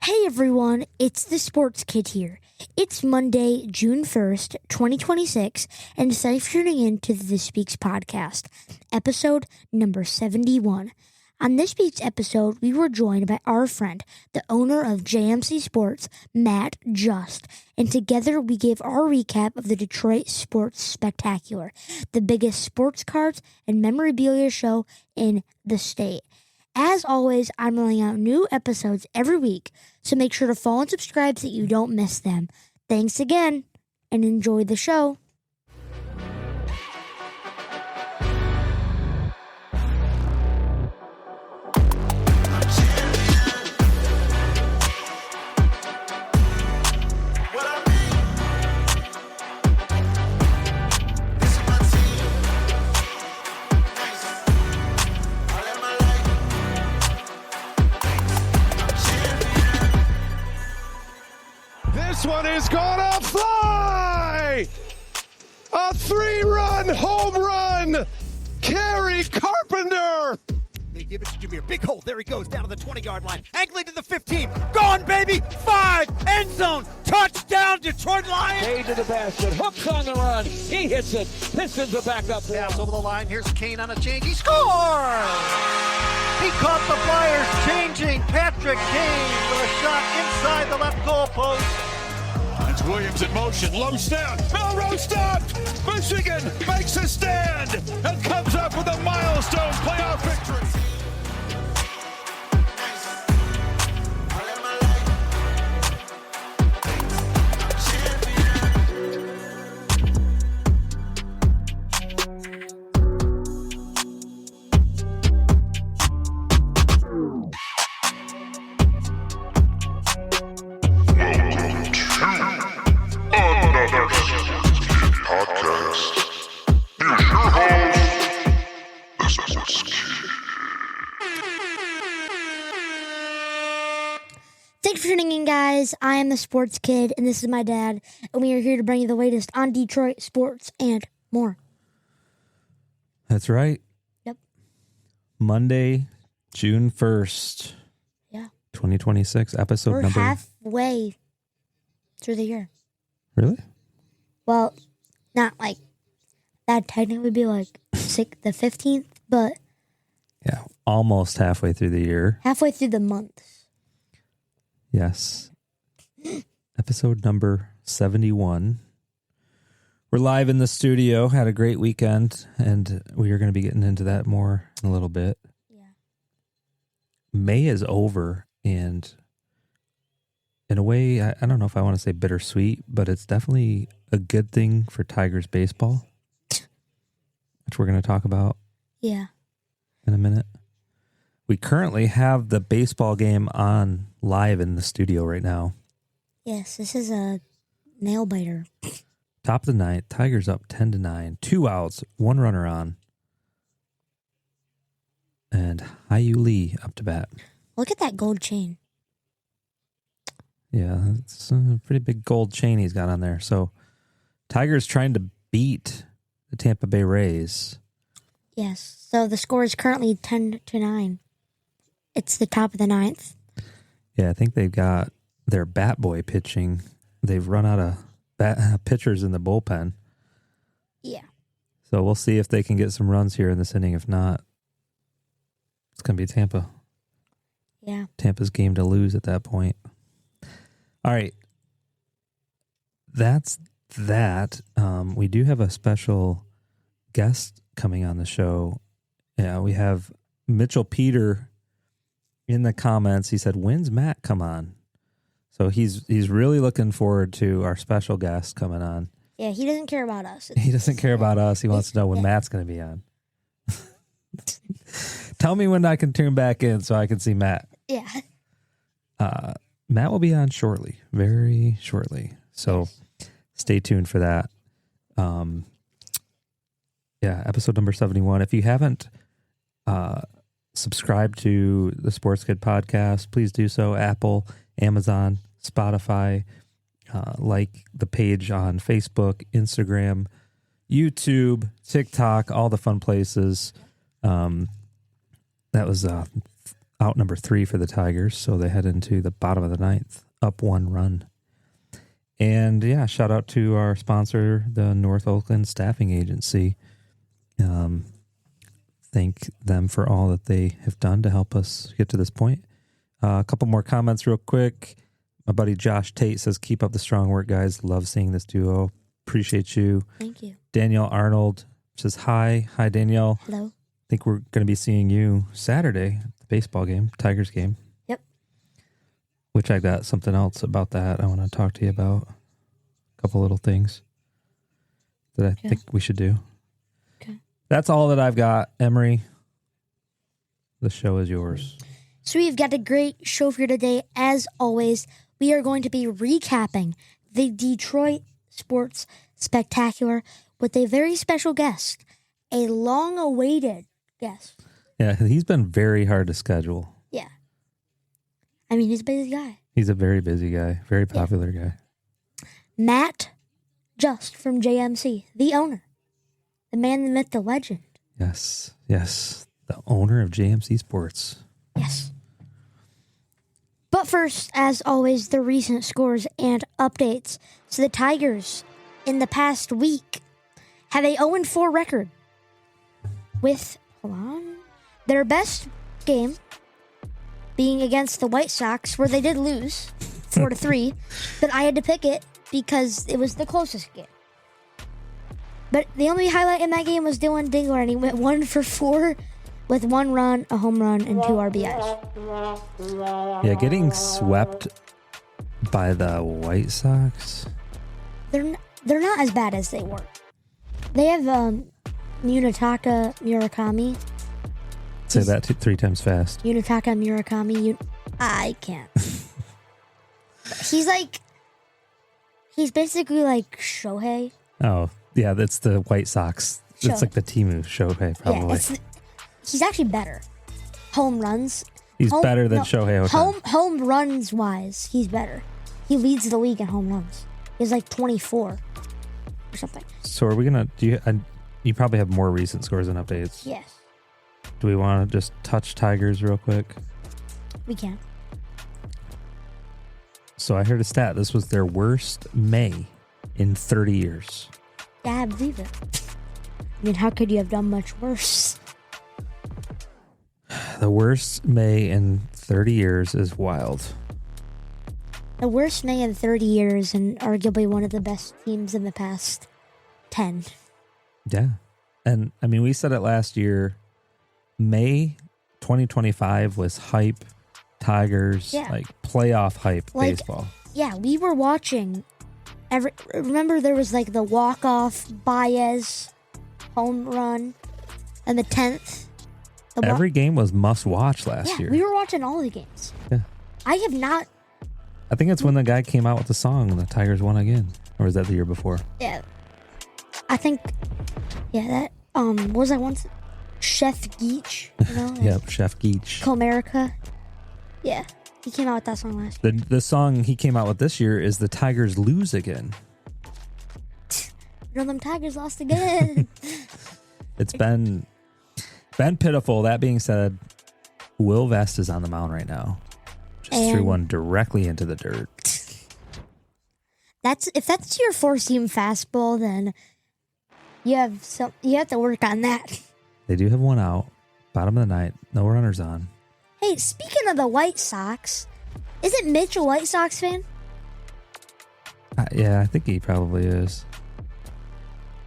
Hey everyone, it's the Sports Kid here. It's Monday, June 1st, 2026, and thanks for tuning in to the This Week's podcast, episode number 71. On this week's episode, we were joined by our friend, the owner of JMC Sports, Matt Just, and together we gave our recap of the Detroit Sports Spectacular, the biggest sports cards and memorabilia show in the state. As always, I'm rolling out new episodes every week, so make sure to follow and subscribe so that you don't miss them. Thanks again, and enjoy the show. This one is gonna fly! A 3-run home run! Kerry Carpenter! They give it to Jameer. Big hole. There he goes down to the 20-yard line. Angling to the 15. Gone, baby! 5! End zone! Touchdown, Detroit Lions! Way to the basket. Hooks on the run. He hits it. Pistons are back up. Pass over the line. Here's Kane on a change. He scores! He caught the Flyers changing. Patrick Kane with a shot inside the left goal post. It's Williams in motion. Low snap. Melrose stopped. Michigan makes a stand and comes up with a milestone playoff victory. Thanks for tuning in, guys. I am the Sports Kid, and this is my dad, and we are here to bring you the latest on Detroit sports and more. That's right. Yep. Monday, June 1st. Yeah. 2026, episode We're number... halfway through the year. Really? Well, not like that technically would be like the 15th, but Yeah, almost halfway through the year. halfway through the month. Yes. Episode number 71. We're live in the studio, had a great weekend, and we are going to be getting into that more in a little bit. Yeah. May is over, and in a way, I don't know if I want to say bittersweet, but it's definitely a good thing for Tigers baseball, which we're going to talk about Yeah. in a minute. We currently have the baseball game on live in the studio right now. Yes, this is a nail biter. Top of the ninth, Tigers up 10-9, 2 outs, 1 runner on, and Hyu Lee up to bat. Look at that gold chain. Yeah, it's a pretty big gold chain he's got on there. So Tigers trying to beat the Tampa Bay Rays. Yes. So the score is currently 10-9. It's the top of the ninth. Yeah, I think they've got their bat boy pitching. They've run out of pitchers in the bullpen. Yeah. So we'll see if they can get some runs here in this inning. If not, it's going to be Tampa. Yeah. Tampa's game to lose at that point. All right. That's that. We do have a special guest coming on the show. Yeah, we have Mitchell Peter in the comments. He said, "When's Matt come on?" So he's really looking forward to our special guest coming on. Yeah, he doesn't care about us. He doesn't care about us. He wants to know when Matt's going to be on. Tell me when I can tune back in so I can see Matt. Yeah. Matt will be on shortly, very shortly. So stay tuned for that. Yeah, episode number 71. If you haven't subscribed to the Sports Kid podcast, please do so. Apple, Amazon, Spotify, like the page on Facebook, Instagram, YouTube, TikTok, all the fun places. That was out number 3 for the Tigers, so they head into the bottom of the 9th, up 1 run. And yeah, shout out to our sponsor, the North Oakland Staffing Agency. Thank them for all that they have done to help us get to this point. A couple more comments real quick. My buddy Josh Tate says, keep up the strong work, guys. Love seeing this duo. Appreciate you. Thank you. Danielle Arnold says, hi. Hi, Danielle. Hello. I think we're going to be seeing you Saturday at the baseball game, Tigers game. Yep. Which I got something else about that I want to talk to you about. A couple little things that I think we should do. Okay. That's all that I've got. Emery, the show is yours. So we've got a great show for you today. As always, we are going to be recapping the Detroit Sports Spectacular with a very special guest, a long-awaited guest. Yeah, he's been very hard to schedule. Yeah. I mean, he's a busy guy. He's a very busy guy, very popular guy. Matt Just from JMC, the owner, the man, the myth, the legend. Yes, the owner of JMC Sports. Yes. But first, as always, the recent scores and updates. So the Tigers, in the past week, have a 0-4 record with, their best game being against the White Sox, where they did lose 4-3, but I had to pick it because it was the closest game. But the only highlight in that game was Dylan Dingler, and he went 1 for 4 with 1 run, a home run, and 2 RBIs. Yeah, getting swept by the White Sox. They're not as bad as they were. They have Munetaka Murakami. Say that 3 times fast. Munetaka Murakami. I can't. He's basically like Shohei. Oh, yeah, that's the White Sox. Shohei. It's like the Timu Shohei, probably. Yeah, he's actually better. Home runs. He's better than Shohei Ohtani. Home runs wise, he's better. He leads the league in home runs. He's like 24 or something. So are we going to... You probably have more recent scores and updates. Yes. Do we want to just touch Tigers real quick? We can. So I heard a stat. This was their worst May in 30 years. Yeah, I believe it. I mean, how could you have done much worse? The worst May in 30 years is wild. The worst May in 30 years and arguably one of the best teams in the past 10. Yeah. And, I mean, we said it last year. May 2025 was hype, Tigers, like playoff hype baseball. Yeah, we were watching. Remember there was like the walk-off Baez home run and the 10th. Every game was must-watch last year. We were watching all the games. Yeah. I have not. I think it's when the guy came out with the song and the Tigers won again. Or was that the year before? Yeah. I think, that, what was that once? Chef Geach, you know? Yep, Chef Geach. Comerica. Yeah, he came out with that song last year. The song he came out with this year is The Tigers Lose Again. You know, them Tigers lost again. It's been pitiful. That being said, Will Vest is on the mound right now. Just threw one directly into the dirt. If that's your 4-seam fastball, then you have to work on that. They do have one out. Bottom of the 9th. No runners on. Hey, speaking of the White Sox, isn't Mitch a White Sox fan? Yeah, I think he probably is.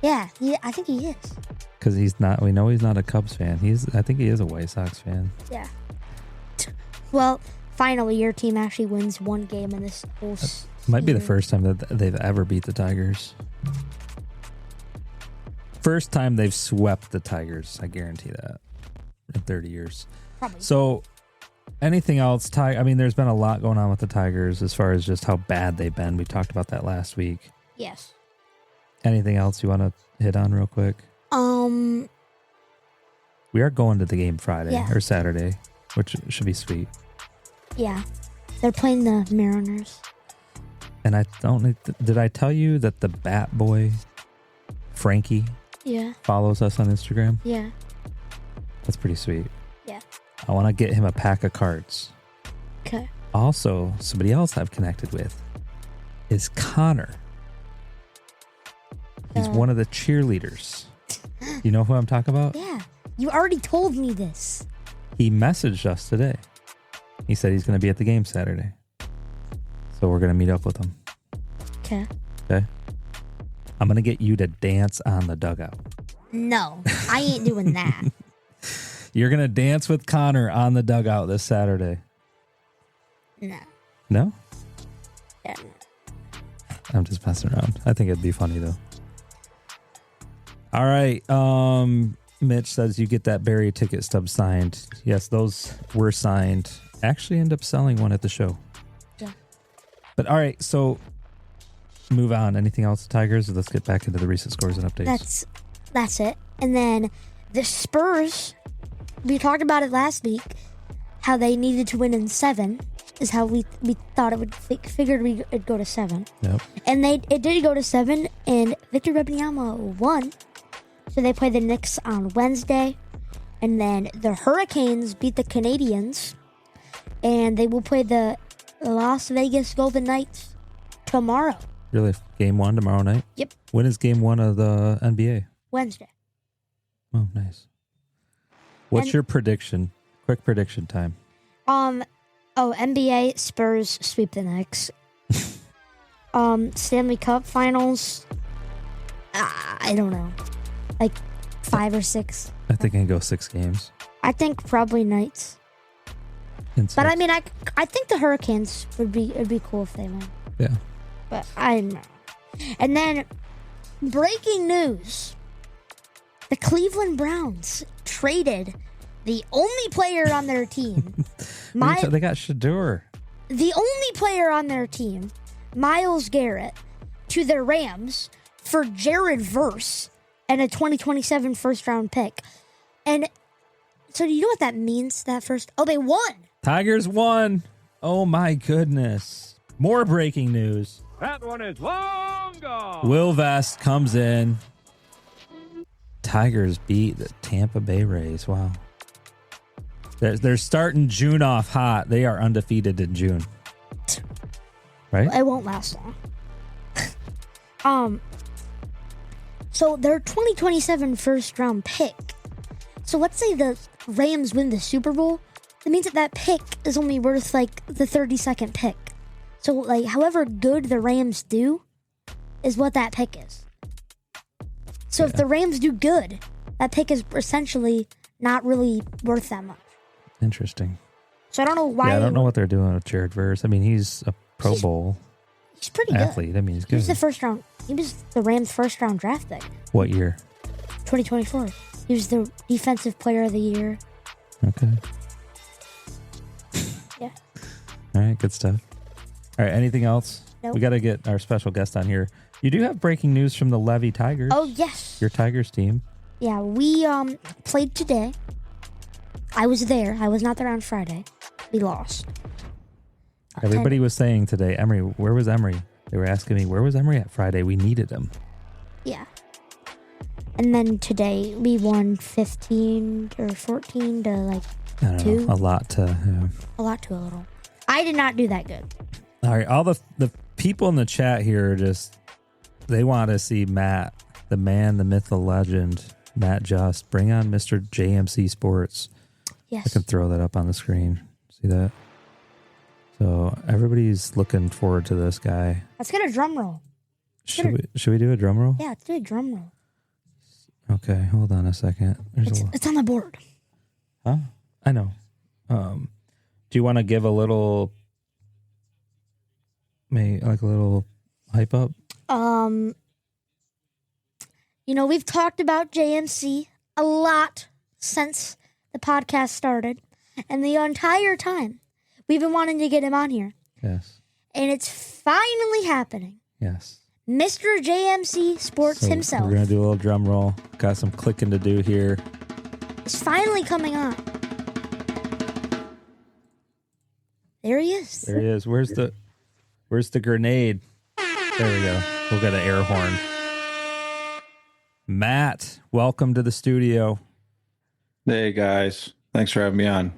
Yeah, I think he is. Because he's not. We know he's not a Cubs fan. I think he is a White Sox fan. Yeah. Well, finally, your team actually wins one game in this whole season. Might be the first time that they've ever beat the Tigers. First time they've swept the Tigers. I guarantee that. In 30 years. Probably. So, anything else? I mean, there's been a lot going on with the Tigers as far as just how bad they've been. We talked about that last week. Yes. Anything else you want to hit on real quick? We are going to the game Friday or Saturday, which should be sweet. Yeah. They're playing the Mariners. And I don't... Did I tell you that the Bat Boy, Frankie, follows us on Instagram? Yeah. That's pretty sweet. Yeah. I want to get him a pack of cards. Okay. Also, somebody else I've connected with is Connor. He's one of the cheerleaders. You know who I'm talking about? Yeah. You already told me this. He messaged us today. He said he's going to be at the game Saturday. So we're going to meet up with him. Okay. Okay? I'm going to get you to dance on the dugout. No, I ain't doing that. You're going to dance with Connor on the dugout this Saturday. No. No? Yeah. I'm just messing around. I think it'd be funny, though. All right. Mitch says you get that Barry ticket stub signed. Yes, those were signed. Actually end up selling one at the show. Yeah. But all right, so move on. Anything else, Tigers? Let's get back into the recent scores and updates. That's it. And then the Spurs, we talked about it last week, how they needed to win in 7 is how we thought it would, figured it'd go to 7. Yep. And it did go to 7, and Victor Wembanyama won. So they play the Knicks on Wednesday, and then the Hurricanes beat the Canadians, and they will play the Las Vegas Golden Knights tomorrow. Really? Game 1 tomorrow night? Yep. When is game 1 of the NBA? Wednesday. Oh, nice. What's your prediction? Quick prediction time. NBA Spurs sweep the Knicks. Stanley Cup Finals. I don't know. Like 5 or 6. I think I can go 6 games. I think probably Knights. But I mean, I think the Hurricanes it'd be cool if they win. Yeah. But I don't know. And then breaking news: the Cleveland Browns traded the only player on their team. They got Shador. The only player on their team, Myles Garrett, to the Rams for Jared Verse and a 2027 first-round pick. And so do you know what that means, that first? Oh, they won. Tigers won. Oh, my goodness. More breaking news. That one is long gone. Will Vest comes in. Tigers beat the Tampa Bay Rays. Wow. They're starting June off hot. They are undefeated in June. Right? It won't last long. So their 2027 first round pick. So let's say the Rams win the Super Bowl. That means that pick is only worth like the 32nd pick. So like however good the Rams do is what that pick is. So if the Rams do good, that pick is essentially not really worth that much. Interesting. So I don't know why. Yeah, I don't know what they're doing with Jared Verse. I mean, he's a Pro Bowl he's pretty athlete. good. I mean, he's good. He was the Rams' first round draft pick. What year? 2024. He was the defensive player of the year. Okay. Yeah. All right, good stuff. All right, anything else? Nope. We got to get our special guest on here. You do have breaking news from the Levy Tigers. Oh, yes. Your Tigers team. Yeah, we played today. I was there. I was not there on Friday. We lost. Everybody was saying today, Emery, where was Emery? They were asking me, where was Emery at Friday? We needed him. Yeah. And then today we won 15 or 14 to like I don't 2. know, a lot to... A lot to a little. I did not do that good. All right, all the people in the chat here are just... They want to see Matt, the man, the myth, the legend, Matt Just. Bring on Mr. JMC Sports. Yes. I can throw that up on the screen. See that? So everybody's looking forward to this guy. Let's get a drum roll. Should we do a drum roll? Yeah, let's do a drum roll. Okay, hold on a second. It's on the board. Huh? I know. Do you want to give a little, maybe like a little hype up? We've talked about JMC a lot since the podcast started, and the entire time we've been wanting to get him on here. Yes. And it's finally happening. Yes. Mr. JMC Sports himself. We're going to do a little drum roll. Got some clicking to do here. It's finally coming on. There he is. There he is. Where's the grenade? There we go. We'll get an air horn. Matt, welcome to the studio. Hey guys, thanks for having me on.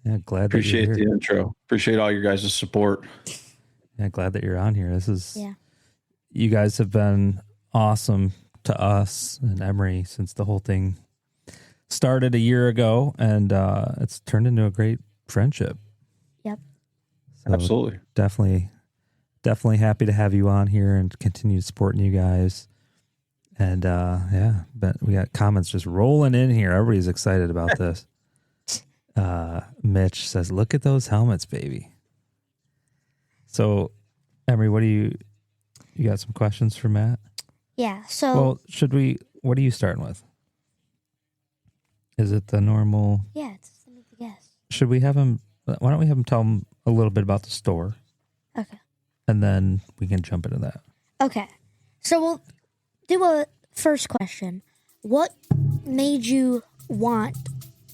Yeah, glad Appreciate that the you're here. intro. Appreciate all your guys' support. Yeah, glad that you're on here. You guys have been awesome to us and Emery since the whole thing started a year ago, and it's turned into a great friendship. Yep. So Absolutely. Definitely happy to have you on here and continue supporting you guys. And but we got comments just rolling in here. Everybody's excited about this. Mitch says, "Look at those helmets, baby." So, Emery, what got some questions for Matt? Yeah. So, Well, what are you starting with? Is it the normal? yeah, it's a guess. Should we have him? Why don't we have him tell him a little bit about the store? Okay. And then we can jump into that. Okay. So we'll do a first question. What made you want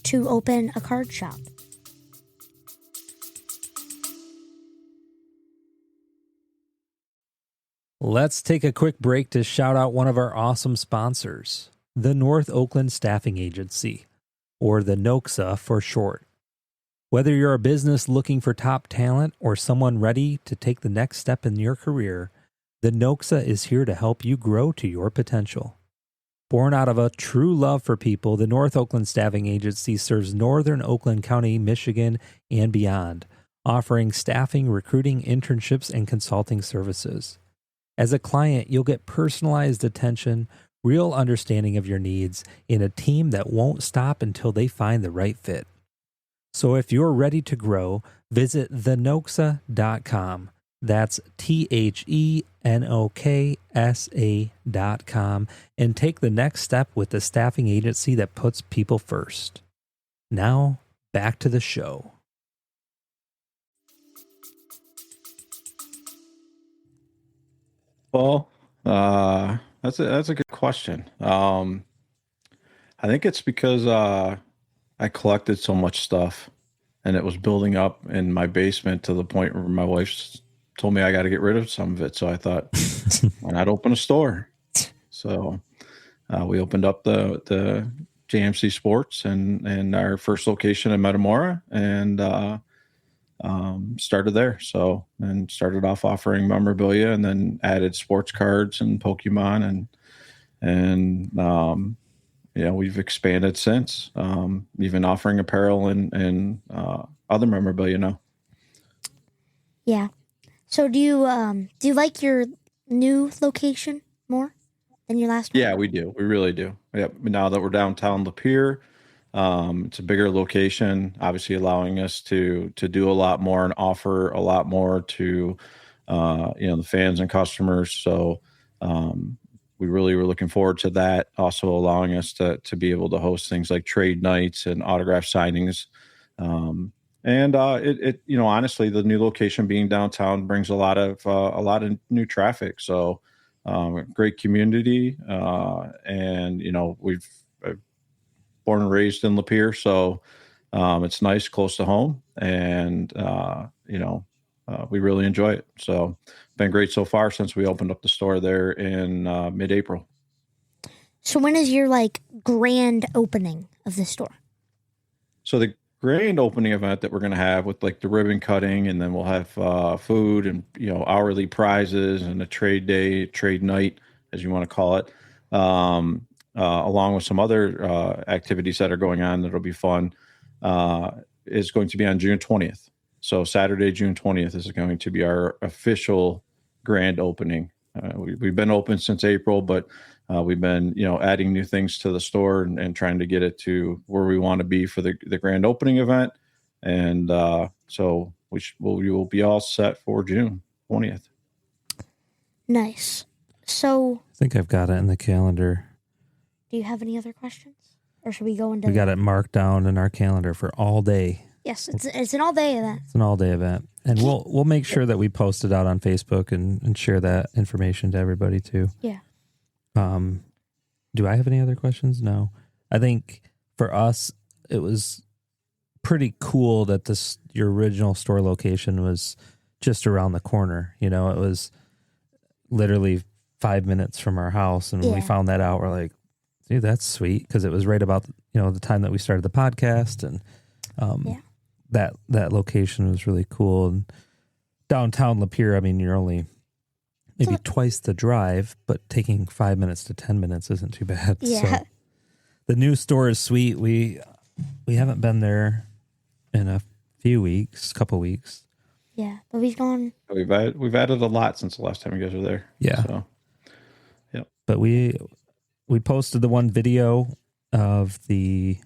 to open a card shop? Let's take a quick break to shout out one of our awesome sponsors, the North Oakland Staffing Agency, or the NOXA for short. Whether you're a business looking for top talent or someone ready to take the next step in your career, the NOXA is here to help you grow to your potential. Born out of a true love for people, the North Oakland Staffing Agency serves Northern Oakland County, Michigan, and beyond, offering staffing, recruiting, internships, and consulting services. As a client, you'll get personalized attention, real understanding of your needs, and a team that won't stop until they find the right fit. So if you're ready to grow, visit thenoxa.com. That's THENOKSA.com, and take the next step with the staffing agency that puts people first. Now, back to the show. Well, that's a good question. I think it's because I collected so much stuff, and it was building up in my basement to the point where my wife told me I got to get rid of some of it. So I thought, why not open a store? So we opened up the JMC Sports and our first location in Metamora, and started there. So, and started off offering memorabilia, and then added sports cards and Pokemon, and we've expanded since, even offering apparel and other memorabilia now. Yeah. So do you like your new location more than your last one? Yeah, we do. We really do. Yep. Now that we're downtown Lapeer, it's a bigger location, obviously allowing us to do a lot more and offer a lot more to the fans and customers. So we really were looking forward to that. Also allowing us to be able to host things like trade nights and autograph signings. Honestly, the new location being downtown brings a lot of new traffic. So great community, and we've born and raised in Lapeer, so it's nice, close to home, and we really enjoy it. So been great so far since we opened up the store there in mid-April. So when is your grand opening of the store? So the grand opening event that we're going to have with the ribbon cutting, and then we'll have food and hourly prizes and a trade night, as you want to call it, along with some other activities that are going on that'll be fun, is going to be on June 20th. So Saturday, June 20th is going to be our official grand opening. We've been open since April, but we've been, adding new things to the store and trying to get it to where we want to be for the grand opening event. And so we will be all set for June 20th. Nice. So I think I've got it in the calendar. do you have any other questions? Or should we go into... We got it marked down in our calendar for all day. Yes, it's an all-day event. It's an all-day event. And we'll make sure that we post it out on Facebook and share that information to everybody too. Yeah. Do I have any other questions? No. I think for us, it was pretty cool that your original store location was just around the corner. It was literally 5 minutes from our house. And when we found that out, we're like, dude, that's sweet. Because it was right about, the time that we started the podcast. And that location was really cool. And downtown Lapeer, I mean, you're only maybe twice the drive, but taking 5 minutes to 10 minutes isn't too bad. Yeah. So the new store is sweet. We haven't been there in a couple weeks. Yeah, but we've gone. We've added a lot since the last time you guys were there. Yeah. So, yep. But we posted the one video of the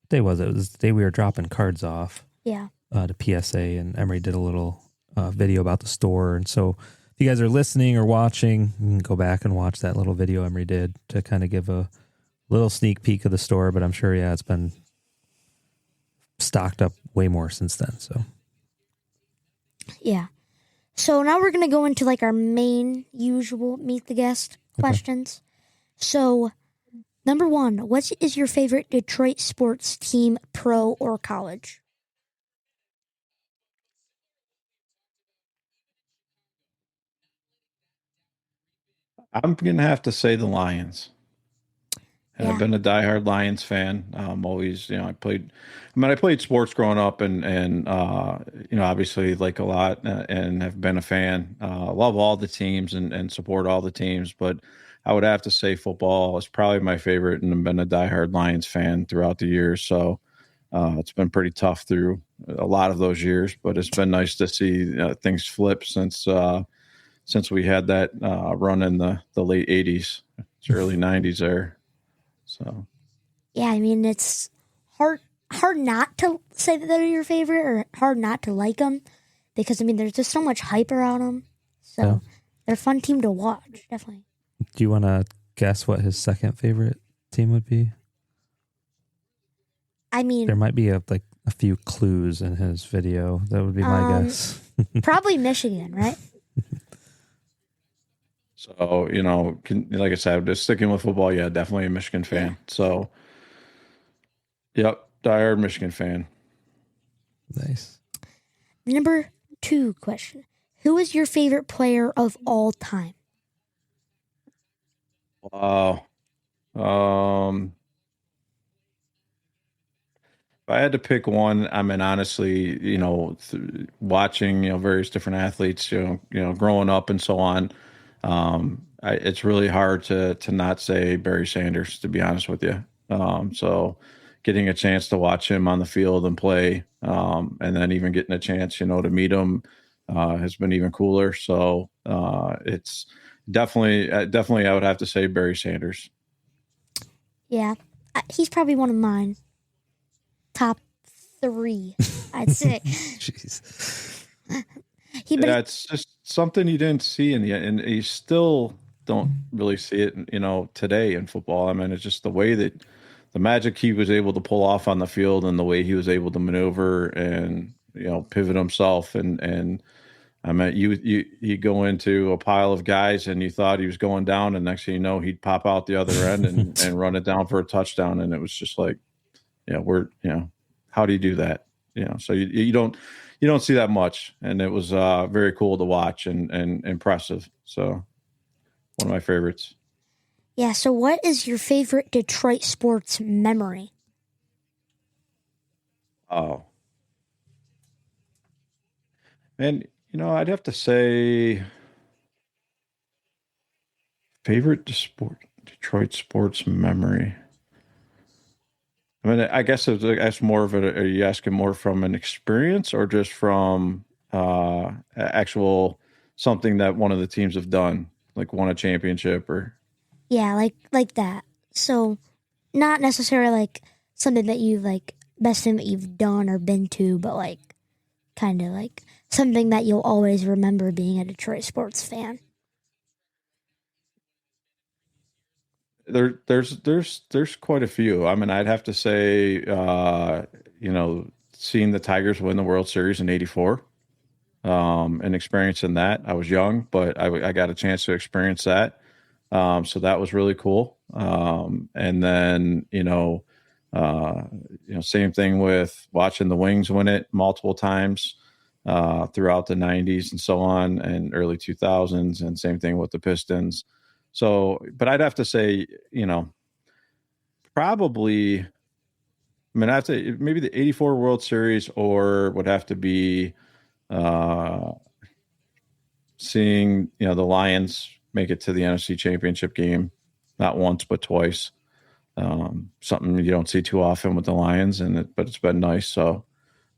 day was it? It was the day we were dropping cards off. Yeah. To PSA, and Emery did a little video about the store. And so if you guys are listening or watching, you can go back and watch that little video Emery did to kind of give a little sneak peek of the store. But I'm sure, it's been stocked up way more since then. So. Yeah. So now we're going to go into like our main usual meet the guest questions. So number 1, what is your favorite Detroit sports team, pro or college? I'm going to have to say the Lions. Yeah. I've been a diehard Lions fan. Always, I played sports growing up and obviously like a lot and have been a fan. Love all the teams and support all the teams, but I would have to say football is probably my favorite, and I've been a diehard Lions fan throughout the years. So it's been pretty tough through a lot of those years, but it's been nice to see things flip since we had that run in the late 80s, early 90s there. So, yeah, I mean, it's hard not to say that they're your favorite or hard not to like them because, I mean, there's just so much hype around them. So they're a fun team to watch, definitely. Do you want to guess what his second favorite team would be? I mean, there might be a few clues in his video. That would be my guess. Probably Michigan, right? So, like I said, just sticking with football, definitely a Michigan fan. So, yep, diehard Michigan fan. Nice. Number 2 question. Who is your favorite player of all time? Wow. If I had to pick one, I mean, honestly, watching, various different athletes, growing up and so on, it's really hard to not say Barry Sanders, to be honest with you. So getting a chance to watch him on the field and play, and then even getting a chance, to meet him, has been even cooler. So, it's definitely, I would have to say Barry Sanders. Yeah, he's probably one of mine. Top 3, I'd say. Jeez. It's just something you didn't see and you still don't really see it, today in football. I mean, it's just the way that the magic he was able to pull off on the field and the way he was able to maneuver and, pivot himself. And I mean, you go into a pile of guys and you thought he was going down, and next thing you know, he'd pop out the other end and run it down for a touchdown. And it was just like, how do you do that? So you don't see that much. And it was very cool to watch and impressive. So one of my favorites. Yeah. So what is your favorite Detroit sports memory? Oh, and I'd have to say favorite Detroit sports memory. I mean, I guess it's more of are you asking more from an experience or just from actual something that one of the teams have done, like won a championship or? Yeah, like that. So not necessarily like something that you've best thing that you've done or been to, but kind of something that you'll always remember being a Detroit sports fan. There's quite a few. I mean, I'd have to say, seeing the Tigers win the World Series in '84, and experiencing that. I was young, but I got a chance to experience that. So that was really cool. And then, same thing with watching the Wings win it multiple times, throughout the '90s and so on, and early 2000s, and same thing with the Pistons. So, but I'd have to say, probably I mean, I'd say maybe the 84 World Series, or would have to be seeing, the Lions make it to the NFC Championship game, not once, but twice. Something you don't see too often with the Lions, but it's been nice. So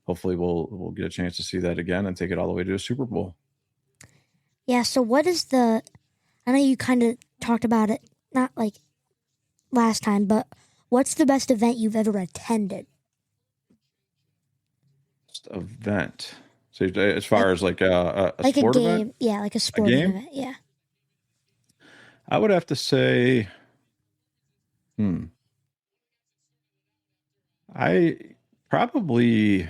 hopefully we'll get a chance to see that again and take it all the way to a Super Bowl. Yeah, so what is I know you kind of talked about it, not like last time, but what's the best event you've ever attended? Best event. So as far as like a like sport a game, event? Yeah, like a sporting game? event, yeah. I would have to say, I probably,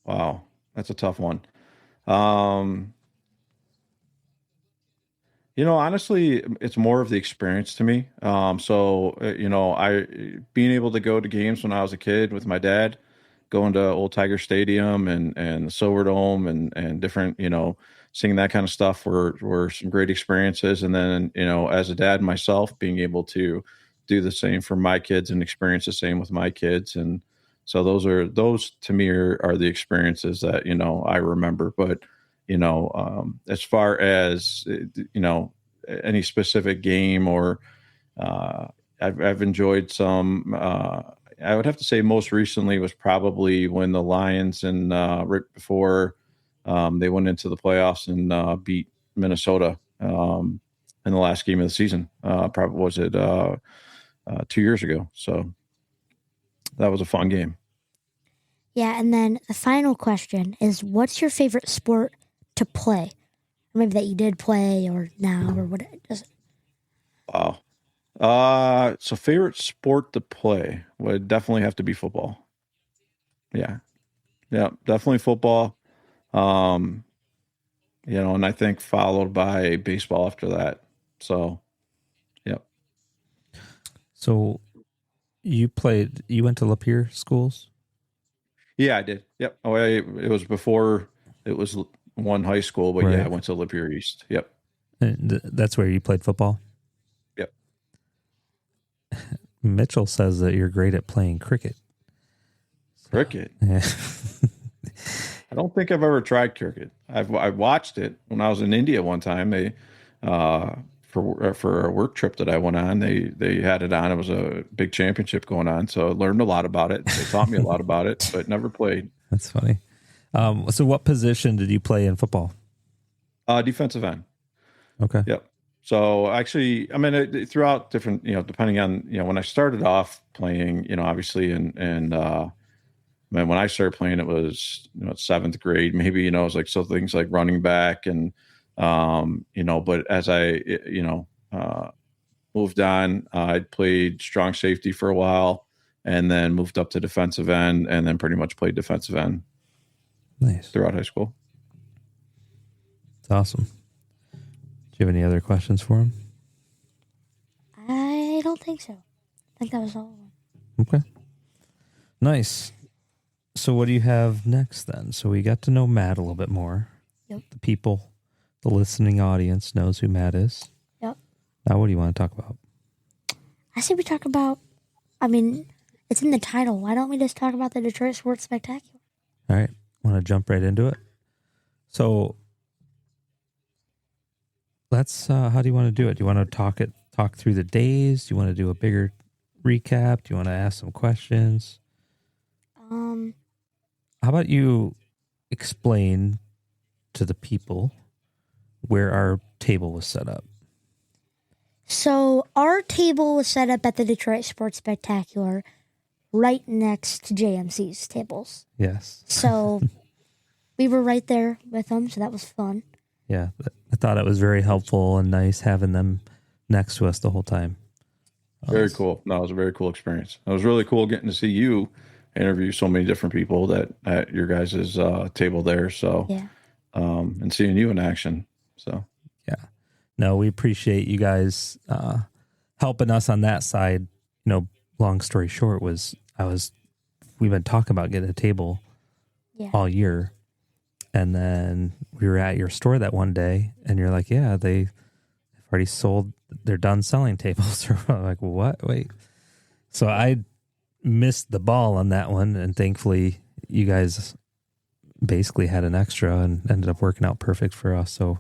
wow, that's a tough one. Honestly, it's more of the experience to me. I being able to go to games when I was a kid with my dad, going to Old Tiger Stadium and the Silverdome and different, seeing that kind of stuff were some great experiences. And then, as a dad myself, being able to do the same for my kids and experience the same with my kids. And so those to me are the experiences that, I remember. But, as far as, any specific game or I've enjoyed some, I would have to say most recently was probably when the Lions and right before they went into the playoffs and beat Minnesota in the last game of the season. Probably was it 2 years ago. So that was a fun game. Yeah, and then the final question is, what's your favorite sport to play? Or maybe that you did play or now or what? Wow. So favorite sport to play would definitely have to be football. Yeah, definitely football. And I think followed by baseball after that. So, yep. So you went to Lapeer schools? Yeah, I did. Yep. Oh, it was before it was one high school, but Right. yeah, I went to Lapeer East. Yep. And that's where you played football? Yep. Mitchell says that you're great at playing cricket. Cricket? Yeah. I don't think I've ever tried cricket. I watched it when I was in India one time. They for a work trip that I went on, they had it on. It was a big championship going on, so I learned a lot about it. They taught me a lot about it, but never played. That's funny. So what position did you play in football? Defensive end. Okay. Yep. So actually, I mean, throughout different, depending on, when I started off playing, obviously, and when I started playing, it was, seventh grade, maybe, it was like, so things like running back and, but as I, moved on, I played strong safety for a while and then moved up to defensive end and then pretty much played defensive end. Nice. Throughout high school. That's awesome. Do you have any other questions for him? I don't think so. I think that was all. Okay. Nice. So what do you have next then? So we got to know Matt a little bit more. Yep. The listening audience knows who Matt is. Yep. Now what do you want to talk about? I say we talk about, it's in the title. Why don't we just talk about the Detroit Sports Spectacular? All right. Want to jump right into it? So let's, how do you want to do it? Do you want to talk through the days? Do you want to do a bigger recap? Do you want to ask some questions? How about you explain to the people where our table was set up? So our table was set up at the Detroit Sports Spectacular right next to JMC's tables. Yes. So we were right there with them, so that was fun. Yeah. I thought it was very helpful and nice having them next to us the whole time. Very cool. No, it was a very cool experience. It was really cool getting to see you interview so many different people at your guys' table there. So, yeah. and seeing you in action. So, yeah, no, we appreciate you guys helping us on that side. Long story short we've been talking about getting a table all year. And then we were at your store that one day and you're like, yeah, they've already they're done selling tables. I'm like, what? Wait. So I missed the ball on that one, and thankfully you guys basically had an extra and ended up working out perfect for us. So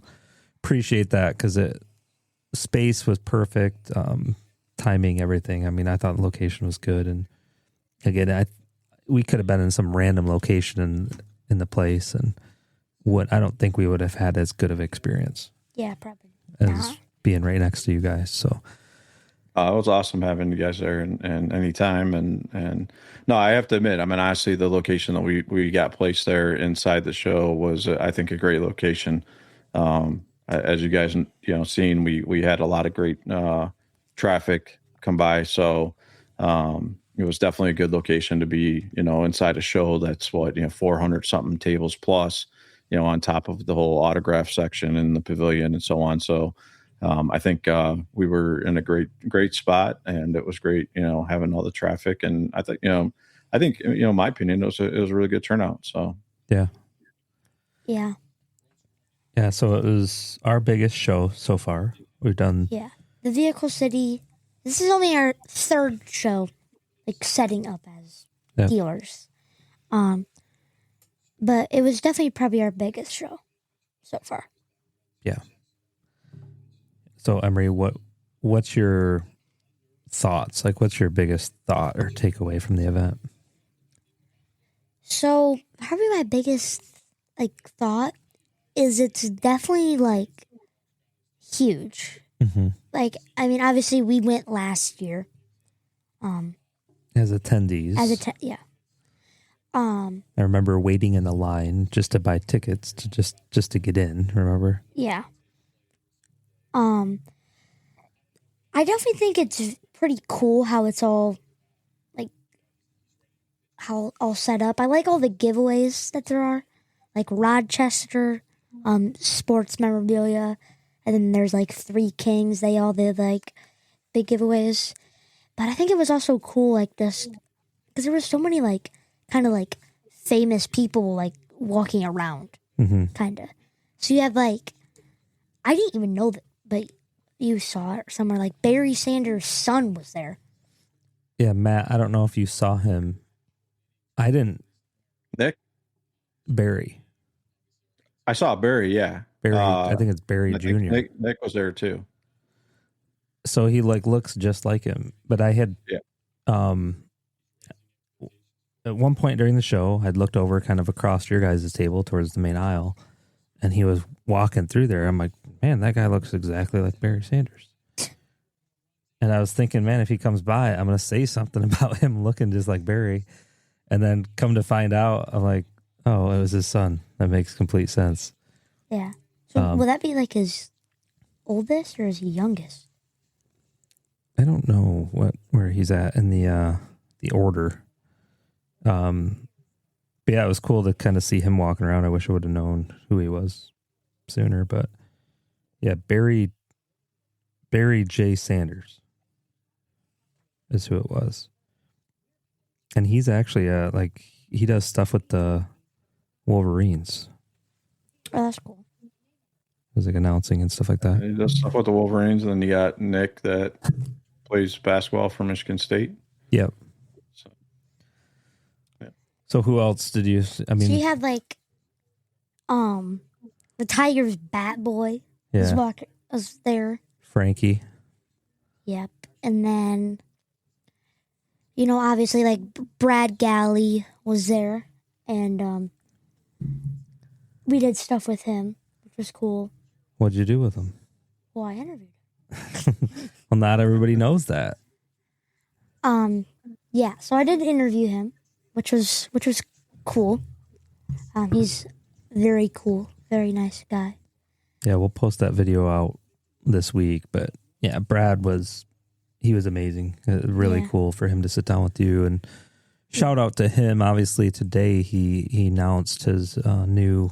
appreciate that, because space was perfect, timing, everything. I mean, I thought the location was good, and again, we could have been in some random location in the place, and I don't think we would have had as good of experience. Yeah, probably. As being right next to you guys. So it was awesome having you guys there and anytime. And no, I have to admit, I mean, honestly, the location that we got placed there inside the show was, I think, a great location. As you guys, seen, we had a lot of great traffic come by. So it was definitely a good location to be, inside a show that's 400 something tables plus, on top of the whole autograph section in the pavilion and so on. So I think we were in a great spot, and it was great, having all the traffic. And I think, in my opinion, it was a really good turnout. So yeah. Yeah. Yeah. So it was our biggest show so far. We've done. Yeah. The Vehicle City. This is only our third show, setting up as dealers. But it was definitely probably our biggest show so far. Yeah. So Emery, what's your thoughts? What's your biggest thought or takeaway from the event? So probably my biggest thought is it's definitely huge. Mm-hmm. I mean, obviously we went last year. As attendees. Yeah. I remember waiting in the line just to buy tickets to just to get in. Remember? Yeah. I definitely think it's pretty cool how it's all set up. I like all the giveaways that there are, Rochester, sports memorabilia, and then there's 3 Kings. They all did big giveaways. But I think it was also cool this, because there were so many kind of famous people walking around, kind of. So you have I didn't even know that, but you saw it somewhere. Barry Sanders' son was there. Yeah, Matt. I don't know if you saw him. I didn't. Nick? Barry. I saw Barry. Yeah, Barry. I think it's Barry Jr. Nick was there too. So he looks just like him. But I had at one point during the show, I'd looked over kind of across your guys' table towards the main aisle, and he was walking through there. I'm like, man, that guy looks exactly like Barry Sanders. And I was thinking, man, if he comes by, I'm going to say something about him looking just like Barry. And then come to find out, I'm like, oh, it was his son. That makes complete sense. Yeah. So will that be his oldest or his youngest? I don't know where he's at in the order. But yeah, it was cool to kind of see him walking around. I wish I would have known who he was sooner, but yeah, Barry J. Sanders is who it was. And he's actually he does stuff with the Wolverines. Oh, that's cool. He's announcing and stuff like that. He does stuff with the Wolverines, and then you got Nick that plays basketball for Michigan State. Yep. So, yeah. So who else did you? I mean, so you had the Tigers bat boy was there. Frankie. Yep, and then obviously Brad Galli was there, and we did stuff with him, which was cool. What'd you do with him? Well, I interviewed him. Well, not everybody knows that. Yeah, so I did interview him, which was cool. He's very cool, very nice guy. Yeah, we'll post that video out this week. But yeah, Brad was amazing. Really cool for him to sit down with you, and shout out to him. Obviously, today he announced his new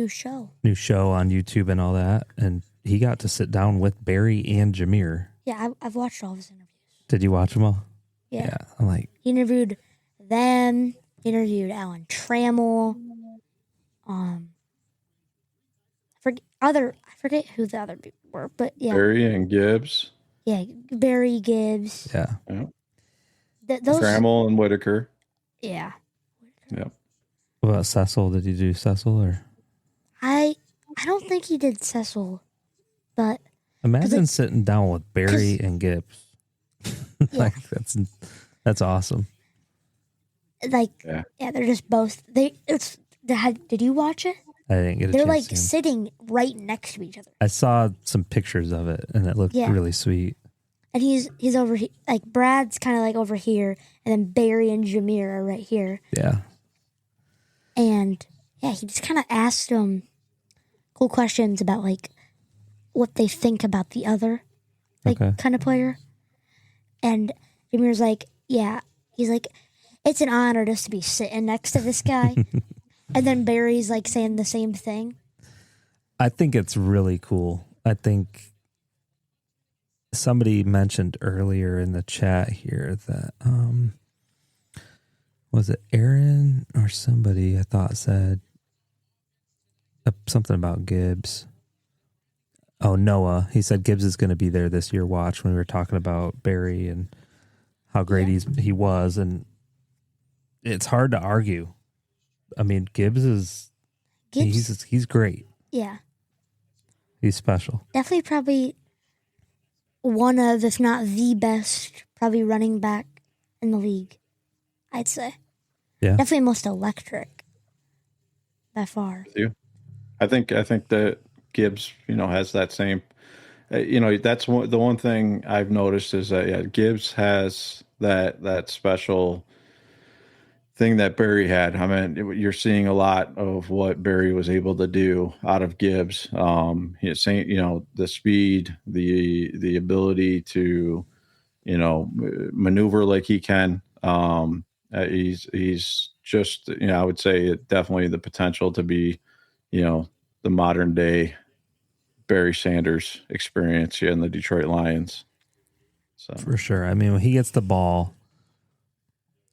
show on YouTube and all that, and he got to sit down with Barry and Jameer. Yeah, I've watched all of his interviews. Did you watch them all? Yeah. I'm he interviewed them. He interviewed Alan Trammell. I forget who the other people were, but yeah. Barry and Gibbs. Yeah, Barry Gibbs. Yeah. those. Trammell and Whitaker. Yeah. Yep. What about Cecil? Did you do Cecil or? I don't think he did Cecil, but Imagine sitting down with Barry and Gibbs. Like that's awesome. Like yeah, they're just both. Did you watch it? I didn't get a They're chance like to. sitting right next to each other. I saw some pictures of it, and it looked really sweet. And he's over here, like Brad's kind of like over here, and then Barry and Jameer are right here. Yeah. And yeah, he just kind of asked them cool questions about like what they think about the other kind of player. And Jameer's like, yeah, he's like, it's an honor just to be sitting next to this guy. And then Barry's like saying the same thing. I think it's really cool. I think somebody mentioned earlier in the chat here that was it Aaron or somebody I thought said something about Gibbs. Oh, Noah. He said Gibbs is going to be there this year. Watch, when we were talking about Barry and how great he was, and it's hard to argue. I mean, Gibbs he's great. Yeah. He's special. Definitely probably one of, if not the best, probably running back in the league, I'd say. Yeah. Definitely most electric by far. I think that Gibbs, has that same, that's the one thing I've noticed is that Gibbs has that special thing that Barry had. I mean, you're seeing a lot of what Barry was able to do out of Gibbs. He's saying, the speed, the ability to, maneuver like he can. He's just, I would say definitely the potential to be, the modern day Barry Sanders experience in the Detroit Lions. So for sure. I mean, when he gets the ball,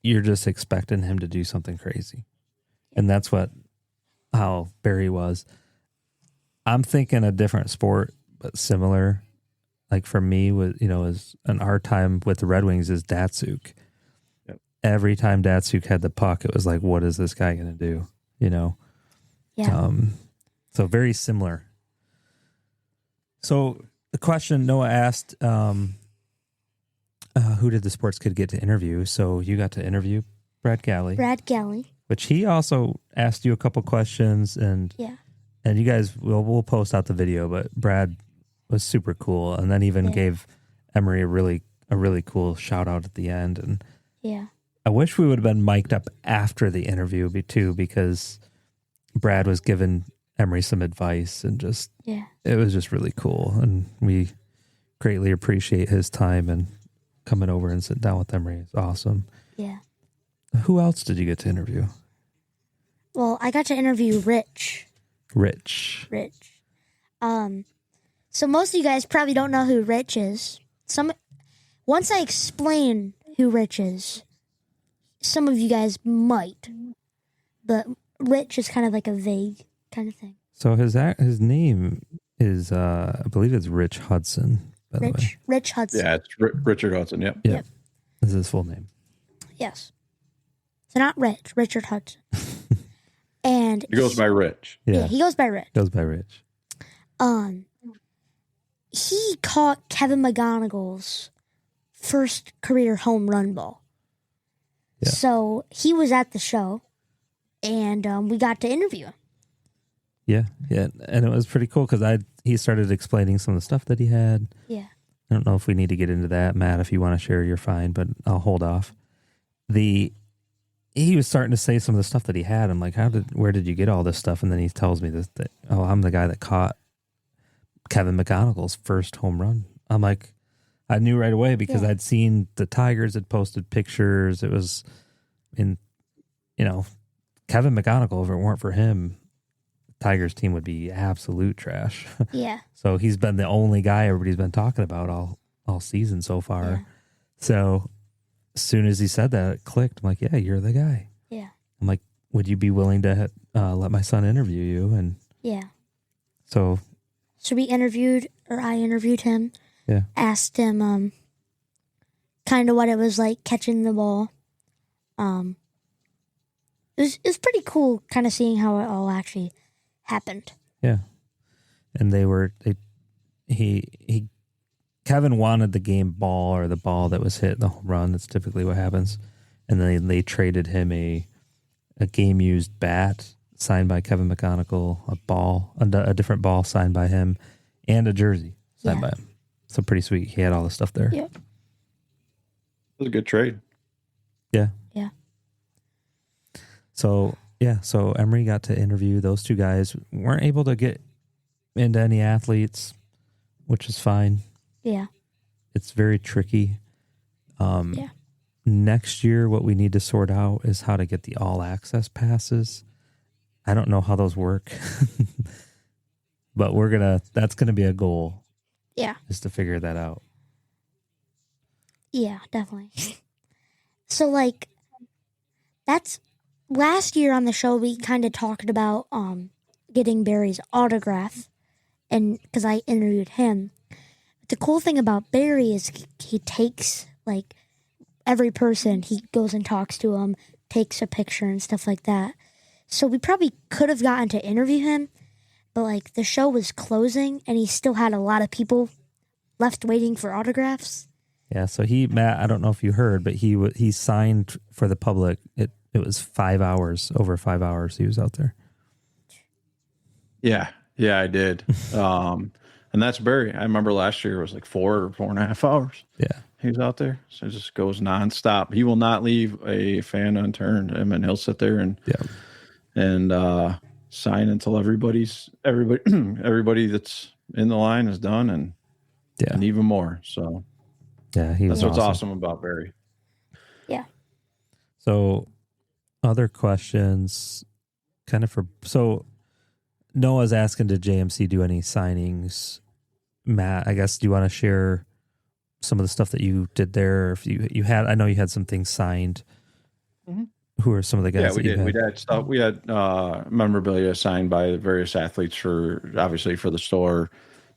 you're just expecting him to do something crazy. And that's how Barry was. I'm thinking a different sport, but similar. Like for me, is an hard time with the Red Wings is Datsuk. Yep. Every time Datsuk had the puck, it was like, what is this guy going to do? Yeah. So very similar. So the question Noah asked, who did the sports kid get to interview? So you got to interview Brad Galli. Brad Galli. Which he also asked you a couple questions, and you guys we'll post out the video. But Brad was super cool, and then even gave Emery a really cool shout out at the end. And I wish we would have been mic'd up after the interview too, because Brad was giving Emery some advice, and just it was just really cool, and we greatly appreciate his time and coming over and sitting down with Emery. It's awesome. Yeah. Who else did you get to interview? Well, I got to interview Rich. So most of you guys probably don't know who Rich is. Once I explain who Rich is, some of you guys might, but Rich is kind of like a vague kind of thing. So his name is I believe it's Rich Hudson. By the way. Rich Hudson. Yeah, it's Richard Hudson. Yep. This is his full name. Yes. So not Rich, Richard Hudson. And he goes by Rich. Yeah, he goes by Rich. He caught Kevin McGonigle's first career home run ball. Yeah. So he was at the show, and we got to interview him. Yeah, and it was pretty cool because he started explaining some of the stuff that he had. Yeah. I don't know if we need to get into that, Matt. If you want to share, you're fine, but I'll hold off. He was starting to say some of the stuff that he had. I'm like, where did you get all this stuff? And then he tells me that I'm the guy that caught Kevin McGonigle's first home run. I'm like, I knew right away because I'd seen the Tigers had posted pictures. It was Kevin McGonigle, if it weren't for him, Tigers team would be absolute trash. Yeah. So he's been the only guy everybody's been talking about all season so far. Yeah. So as soon as he said that, it clicked. I'm like, yeah, you're the guy. Yeah. I'm like, would you be willing to let my son interview you? And so I interviewed him. Yeah. Asked him kind kind of what it was like catching the ball. It was pretty cool kind of seeing how it all actually happened. Yeah. And Kevin wanted the game ball or the ball that was hit, the home run. That's typically what happens. And then they traded him a game-used bat signed by Kevin McGonigle, a different ball signed by him, and a jersey signed by him. So pretty sweet. He had all the stuff there. Yeah. It was a good trade. Yeah. Yeah. So Emery got to interview those two guys. Weren't able to get into any athletes, which is fine. Yeah. It's very tricky. Next year, what we need to sort out is how to get the all-access passes. I don't know how those work, but that's going to be a goal. Yeah. Is to figure that out. Yeah, definitely. So, that's last year on the show, we kind of talked about getting Barry's autograph, and because I interviewed him. The cool thing about Barry is he takes, every person, he goes and talks to them, takes a picture and stuff like that. So we probably could have gotten to interview him, but, the show was closing, and he still had a lot of people left waiting for autographs. Yeah, so Matt, I don't know if you heard, but he signed for the public. It was 5 hours, over 5 hours he was out there. Yeah, I did. And that's Barry. I remember last year it was 4.5 hours. Yeah. He was out there. So it just goes nonstop. He will not leave a fan unturned. I mean, he'll sit there and sign until everybody that's in the line is done and even more. So that's what's awesome about Barry. Yeah. So other questions so Noah's asking, did JMC do any signings? Matt, I guess, do you want to share some of the stuff that you did there? If you had, I know you had some things signed. Mm-hmm. Who are some of the guys? Yeah, we did. We had stuff. We had memorabilia signed by various athletes for the store.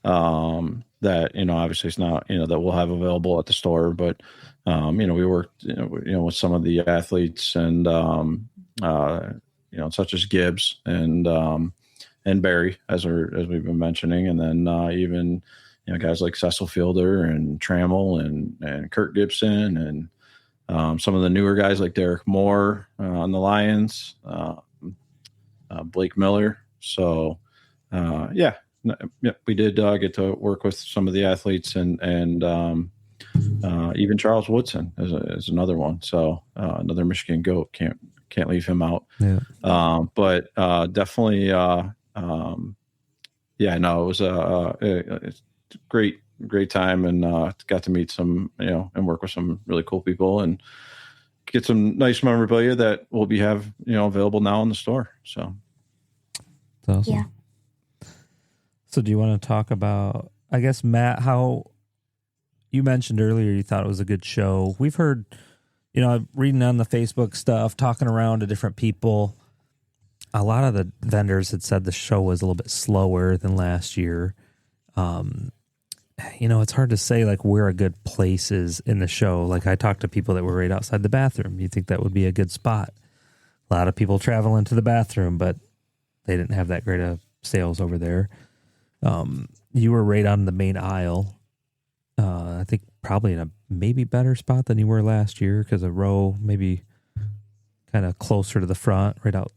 That obviously it's not that we'll have available at the store, but we worked with some of the athletes and such as Gibbs and Barry as we've been mentioning, and then even guys like Cecil Fielder and Trammell and Kurt Gibson and some of the newer guys like Derek Moore on the Lions, Blake Miller. So we did get to work with some of the athletes and even Charles Woodson is another one. So another Michigan goat, can't leave him out. Yeah. But definitely. It was a great time and got to meet some, and work with some really cool people and get some nice memorabilia that will be available now in the store. So that's awesome. Yeah. So do you want to talk about, I guess, Matt, how you mentioned earlier you thought it was a good show. We've heard, reading on the Facebook stuff, talking around to different people, a lot of the vendors had said the show was a little bit slower than last year. It's hard to say where a good place is in the show. I talked to people that were right outside the bathroom. You think that would be a good spot? A lot of people travel into the bathroom, but they didn't have that great of sales over there. You were right on the main aisle. I think probably in a maybe better spot than you were last year because a row maybe kind of closer to the front, right out,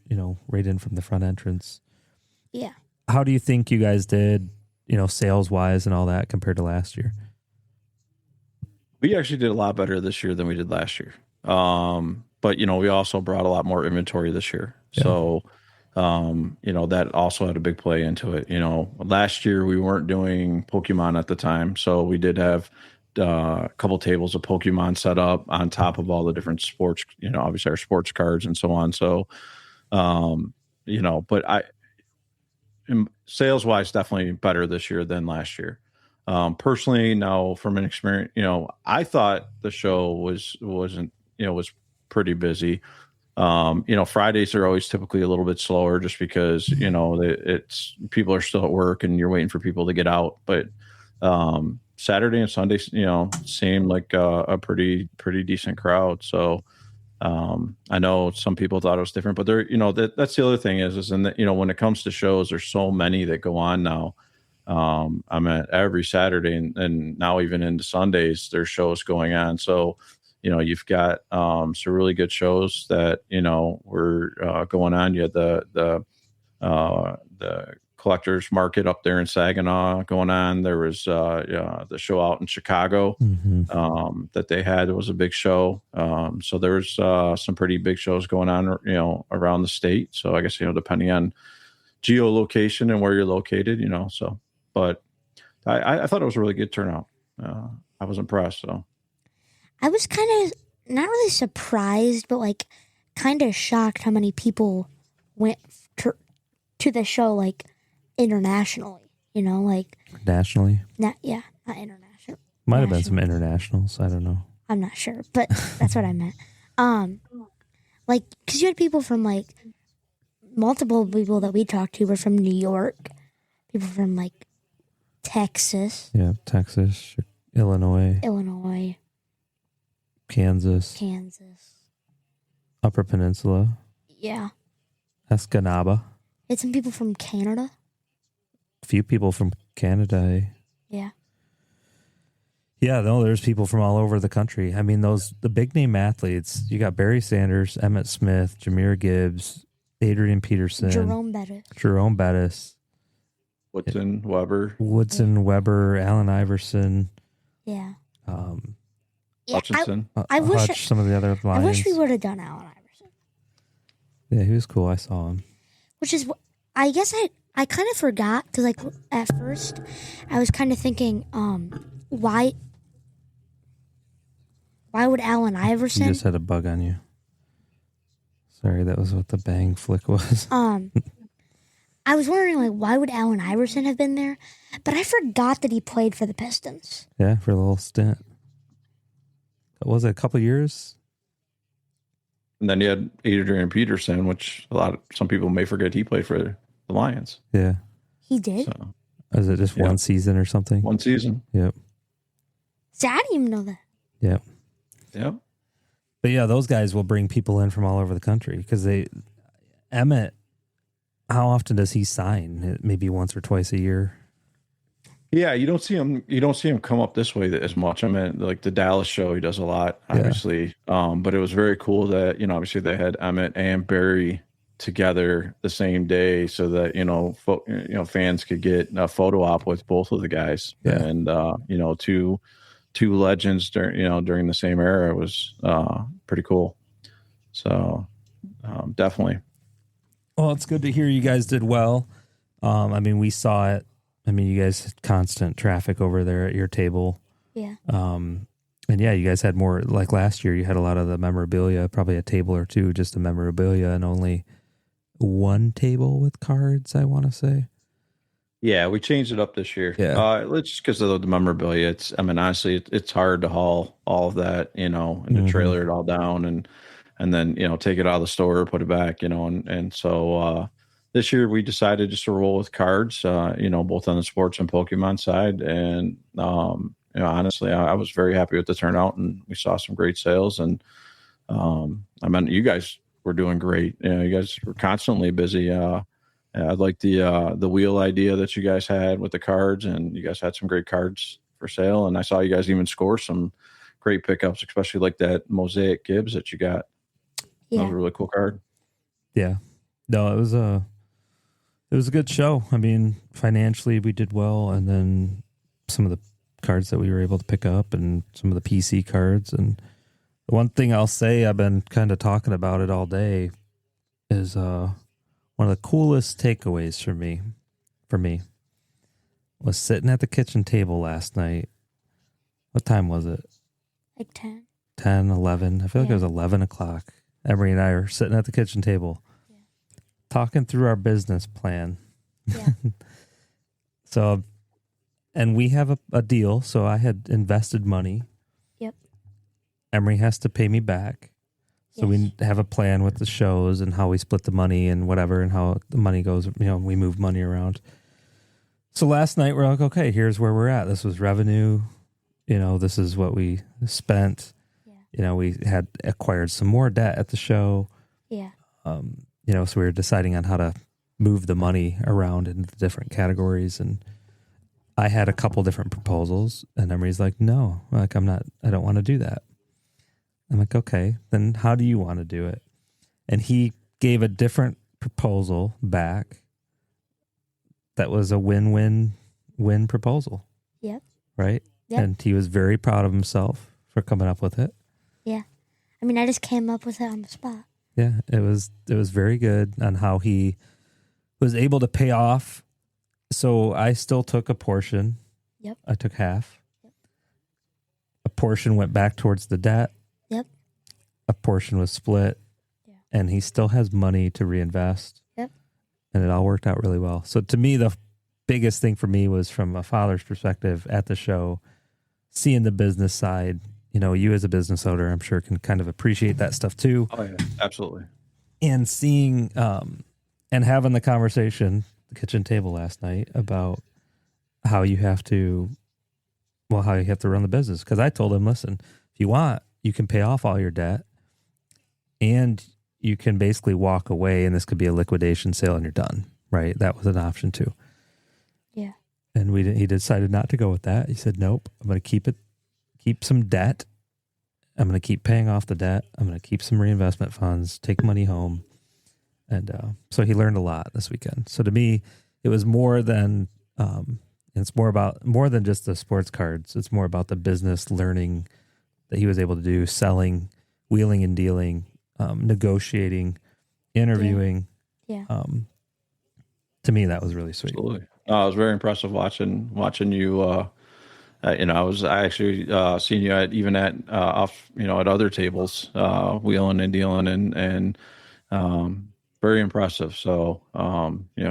right in from the front entrance. Yeah. How do you think you guys did, sales wise and all that compared to last year? We actually did a lot better this year than we did last year. But we also brought a lot more inventory this year. Yeah. So, that also had a big play into it. Last year we weren't doing Pokemon at the time. So we did have a couple tables of Pokemon set up on top of all the different sports, obviously our sports cards and so on. So, but sales wise, definitely better this year than last year. Personally, now from an experience, I thought the show was pretty busy. Fridays are always typically a little bit slower just because, people are still at work and you're waiting for people to get out. But, Saturday and Sunday, seemed like a pretty decent crowd. So I know some people thought it was different, but that's the other thing is in that, when it comes to shows, there's so many that go on now. I'm at every Saturday and now even into Sundays, there's shows going on. So, you've got some really good shows that, were going on. You had the collectors market up there in Saginaw going on. There was the show out in Chicago that they had. It was a big show. So there's some pretty big shows going on, around the state. So I guess, depending on geolocation and where you're located, so, but I thought it was a really good turnout. I was impressed. So I was kind of not really surprised, but like kind of shocked how many people went to the show, like internationally, like nationally. Not international. Might have been some internationals. I don't know. I'm not sure, but that's what I meant. Like, because you had people from like multiple people that we talked to were from New York, people from like Texas. Yeah, Texas, Illinois, Kansas, Upper Peninsula. Yeah. Escanaba. Had some people from Canada. A few people from Canada. Yeah. Yeah, no, there's people from all over the country. I mean, the big name athletes, you got Barry Sanders, Emmett Smith, Jameer Gibbs, Adrian Peterson, Jerome Bettis, Woodson Weber, Allen Iverson. Yeah. Hutchinson. I wish Hutch, some of the other Lions. I wish we would have done Allen Iverson. Yeah, he was cool. I saw him. Which is, I guess I kind of forgot because like at first I was kind of thinking, why would Allen Iverson? You just had a bug on you. Sorry, that was what the bang flick was. I was wondering like why would Allen Iverson have been there, but I forgot that he played for the Pistons. Yeah, for a little stint. Was it a couple years? And then you had Adrian Peterson, which some people may forget he played for the Lions. Yeah. He did? So, is it just one season or something? One season. Yep. See, I didn't even know that. Yep. Yep. But yeah, those guys will bring people in from all over the country because Emmett, how often does he sign? Maybe once or twice a year. Yeah, you don't see him come up this way as much. I mean, like the Dallas show, he does a lot, obviously. Yeah. But it was very cool that, obviously they had Emmett and Barry together the same day so that, fans could get a photo op with both of the guys. Yeah. And, two legends during the same era was pretty cool. So definitely. Well, it's good to hear you guys did well. I mean, we saw it. I mean, you guys had constant traffic over there at your table. Yeah. And yeah, you guys had more, like last year, you had a lot of the memorabilia, probably a table or two, just the memorabilia, and only one table with cards, I want to say. Yeah, we changed it up this year. Yeah. Just because of the memorabilia. Honestly, it's hard to haul all of that, and to trailer it all down and then, take it out of the store, put it back, and so, this year we decided just to roll with cards, both on the sports and Pokemon side. And, honestly, I was very happy with the turnout and we saw some great sales. And you guys were doing great. You guys were constantly busy. I like the wheel idea that you guys had with the cards, and you guys had some great cards for sale. And I saw you guys even score some great pickups, especially like that Mosaic Gibbs that you got. Yeah. That was a really cool card. Yeah. No, it was a good show. I mean, financially we did well, and then some of the cards that we were able to pick up and some of the PC cards. And the one thing I'll say, I've been kind of talking about it all day, is one of the coolest takeaways for me was sitting at the kitchen table last night. What time was it? Like 10. 10, 11. I feel like it was 11 o'clock. Emery and I are sitting at the kitchen table talking through our business plan. Yeah. So, and we have a deal. So I had invested money. Yep. Emery has to pay me back. So we have a plan with the shows and how we split the money and whatever, and how the money goes, we move money around. So last night we're like, okay, here's where we're at. This was revenue. this is what we spent. Yeah. We had acquired some more debt at the show. Yeah. So we were deciding on how to move the money around into the different categories. And I had a couple different proposals, and Emery's like, no, I don't want to do that. I'm like, okay, then how do you want to do it? And he gave a different proposal back that was a win-win-win proposal. Yep. Right? Yep. And he was very proud of himself for coming up with it. Yeah. I mean, I just came up with it on the spot. Yeah, it was very good on how he was able to pay off. So I still took a portion. Yep. I took half. Yep. A portion went back towards the debt. Yep. A portion was split. Yeah. And he still has money to reinvest. Yep. And it all worked out really well. So to me, the biggest thing for me was from a father's perspective at the show, seeing the business side. You as a business owner, I'm sure, can kind of appreciate that stuff too. Oh, yeah, absolutely. And seeing and having the conversation, the kitchen table last night, about how you have to run the business. Because I told him, listen, if you want, you can pay off all your debt and you can basically walk away, and this could be a liquidation sale and you're done, right? That was an option too. Yeah. And he decided not to go with that. He said, nope, I'm going to keep some debt. I'm going to keep paying off the debt. I'm going to keep some reinvestment funds, take money home. And so he learned a lot this weekend. So to me, it was more than, it's more than just the sports cards. It's more about the business learning that he was able to do, selling, wheeling and dealing, negotiating, interviewing. Yeah. To me, that was really sweet. Absolutely. It was very impressive watching you. I actually seen you at other tables, wheeling and dealing, and very impressive. So,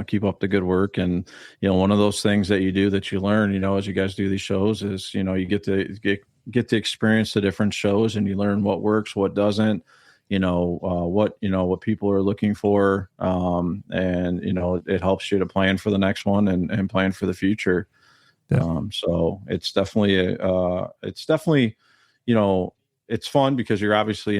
keep up the good work. And, one of those things that you do that you learn, as you guys do these shows is, you get to experience the different shows, and you learn what works, what doesn't, what people are looking for. And, it helps you to plan for the next one and plan for the future. Yeah. So it's definitely, it's fun because you're obviously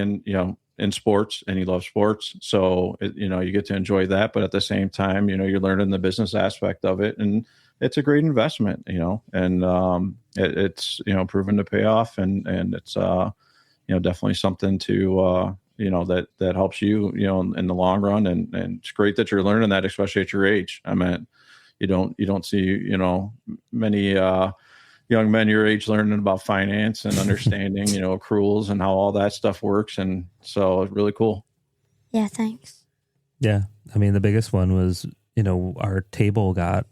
in sports and you love sports. So, you get to enjoy that, but at the same time, you're learning the business aspect of it, and it's a great investment, and it's, proven to pay off, and it's, definitely something to, that helps you, in the long run. And it's great that you're learning that, especially at your age. I mean, you don't see, many young men your age learning about finance and understanding, accruals and how all that stuff works. And so it's really cool. Yeah, thanks. Yeah. I mean, the biggest one was, our table got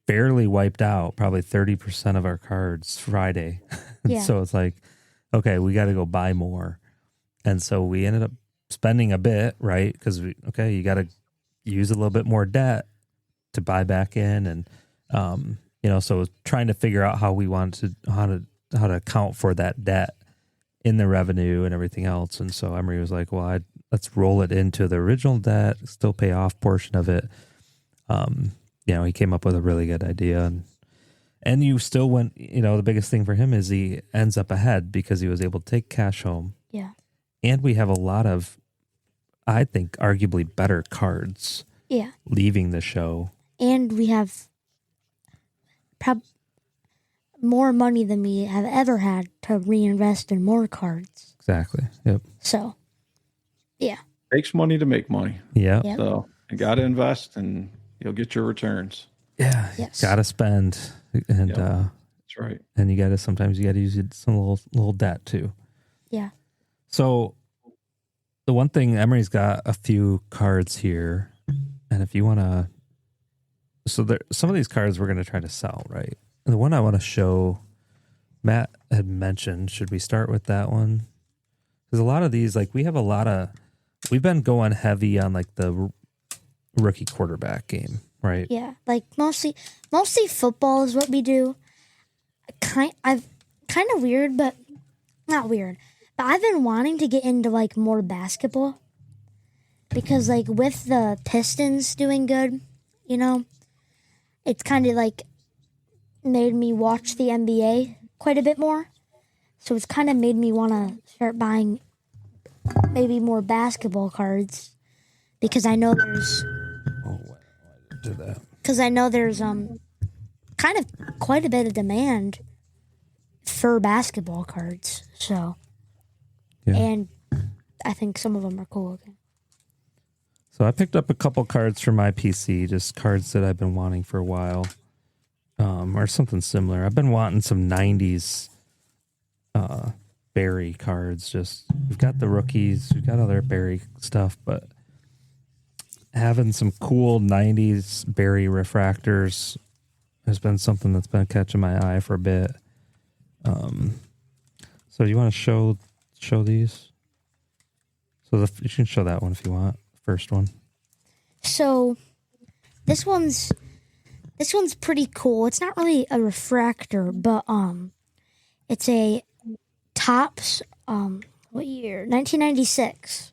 fairly wiped out, probably 30% of our cards Friday. Yeah. So it's like, okay, we got to go buy more. And so we ended up spending a bit, right? Because you got to use a little bit more debt to buy back in, and so trying to figure out how to account for that debt in the revenue and everything else. And so Emery was like, well, let's roll it into the original debt, still pay off portion of it. He came up with a really good idea, and you still went, the biggest thing for him is he ends up ahead because he was able to take cash home. Yeah. And we have a lot of, I think, arguably better cards. Yeah. Leaving the show. And we have more money than we have ever had to reinvest in more cards. Exactly. Yep. So, yeah. Takes money to make money. Yep. So you got to invest, and you'll get your returns. Yeah. Yes. Got to spend, and that's right. And sometimes you got to use some little debt too. Yeah. So the one thing, Emery's got a few cards here, and if you want to. So some of these cards we're going to try to sell, right? And the one I want to show, Matt had mentioned, should we start with that one? Because a lot of these, we've been going heavy on the rookie quarterback game, right? Yeah, mostly football is what we do. Kind of weird, but not weird. But I've been wanting to get into more basketball because with the Pistons doing good, it's kind of made me watch the NBA quite a bit more. So it's kind of made me want to start buying maybe more basketball cards because I know there's Do that. Kind of quite a bit of demand for basketball cards. So Yeah. and I think some of them are cool looking. So I picked up a couple cards for my PC, just cards that I've been wanting for a while, or something similar. I've been wanting some 90s Barry cards. Just we've got the rookies, we've got other Barry stuff, but having some cool 90s Barry refractors has been something that's been catching my eye for a bit. So you want to show these? So you can show that one if you want. First one. So this one's pretty cool. It's not really a refractor, but it's a Topps what year? 1996.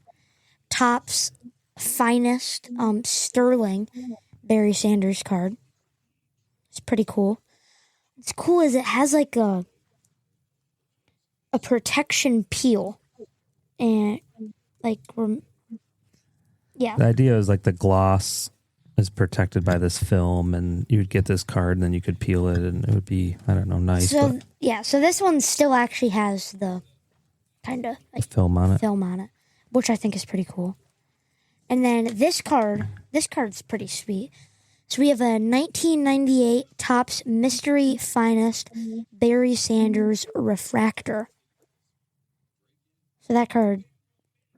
Topps finest Sterling Barry Sanders card. It's pretty cool. What's cool is it has like a protection peel and like yeah. The idea is like the gloss is protected by this film, and you would get this card, and then you could peel it, and it would be, I don't know, nice. So yeah, so this one still actually has the kind of like film on it, which I think is pretty cool. And then this card's pretty sweet. So we have a 1998 Topps Mystery Finest Barry Sanders Refractor. So that card,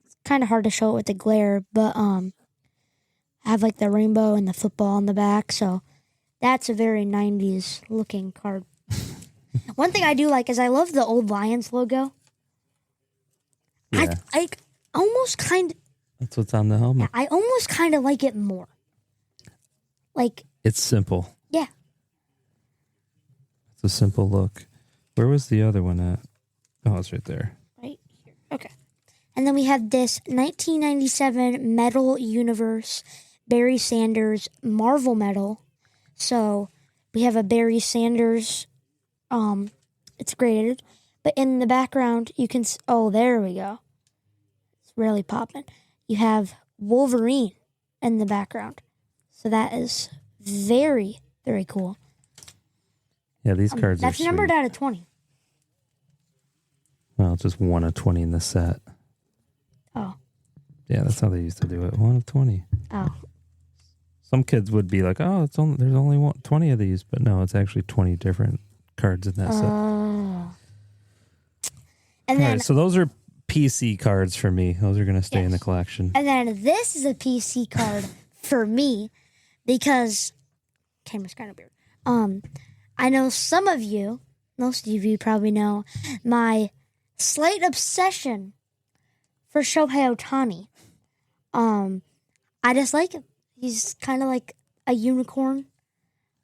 it's kind of hard to show it with the glare, but I have like the rainbow and the football on the back, so that's a very 90s looking card. One thing I do like is I love the old Lions logo. Yeah. I almost kind of... That's what's on the helmet. I almost kind of like it more. Like... It's simple. Yeah. It's a simple look. Where was the other one at? Oh, it's right there. Right here. Okay. And then we have this 1997 Metal Universe Barry Sanders Marvel Medal. So we have a Barry Sanders, it's graded, but in the background you can, oh, there we go. It's really popping. You have Wolverine in the background. So that is very, very cool. Yeah, these cards are That's numbered out of 20. Well, just 1 of 20 in the set. Oh. Yeah, that's how they used to do it. 1 of 20. Oh. Some kids would be like, "Oh, there's only 20 of these," but no, it's actually 20 different cards in that set. And All then, right, so those are PC cards for me. Those are going to stay in the collection. And then this is a PC card for me because camera's kind of weird. I know some of you, most of you probably know my slight obsession for Shohei Ohtani. I just like him. He's kind of like a unicorn.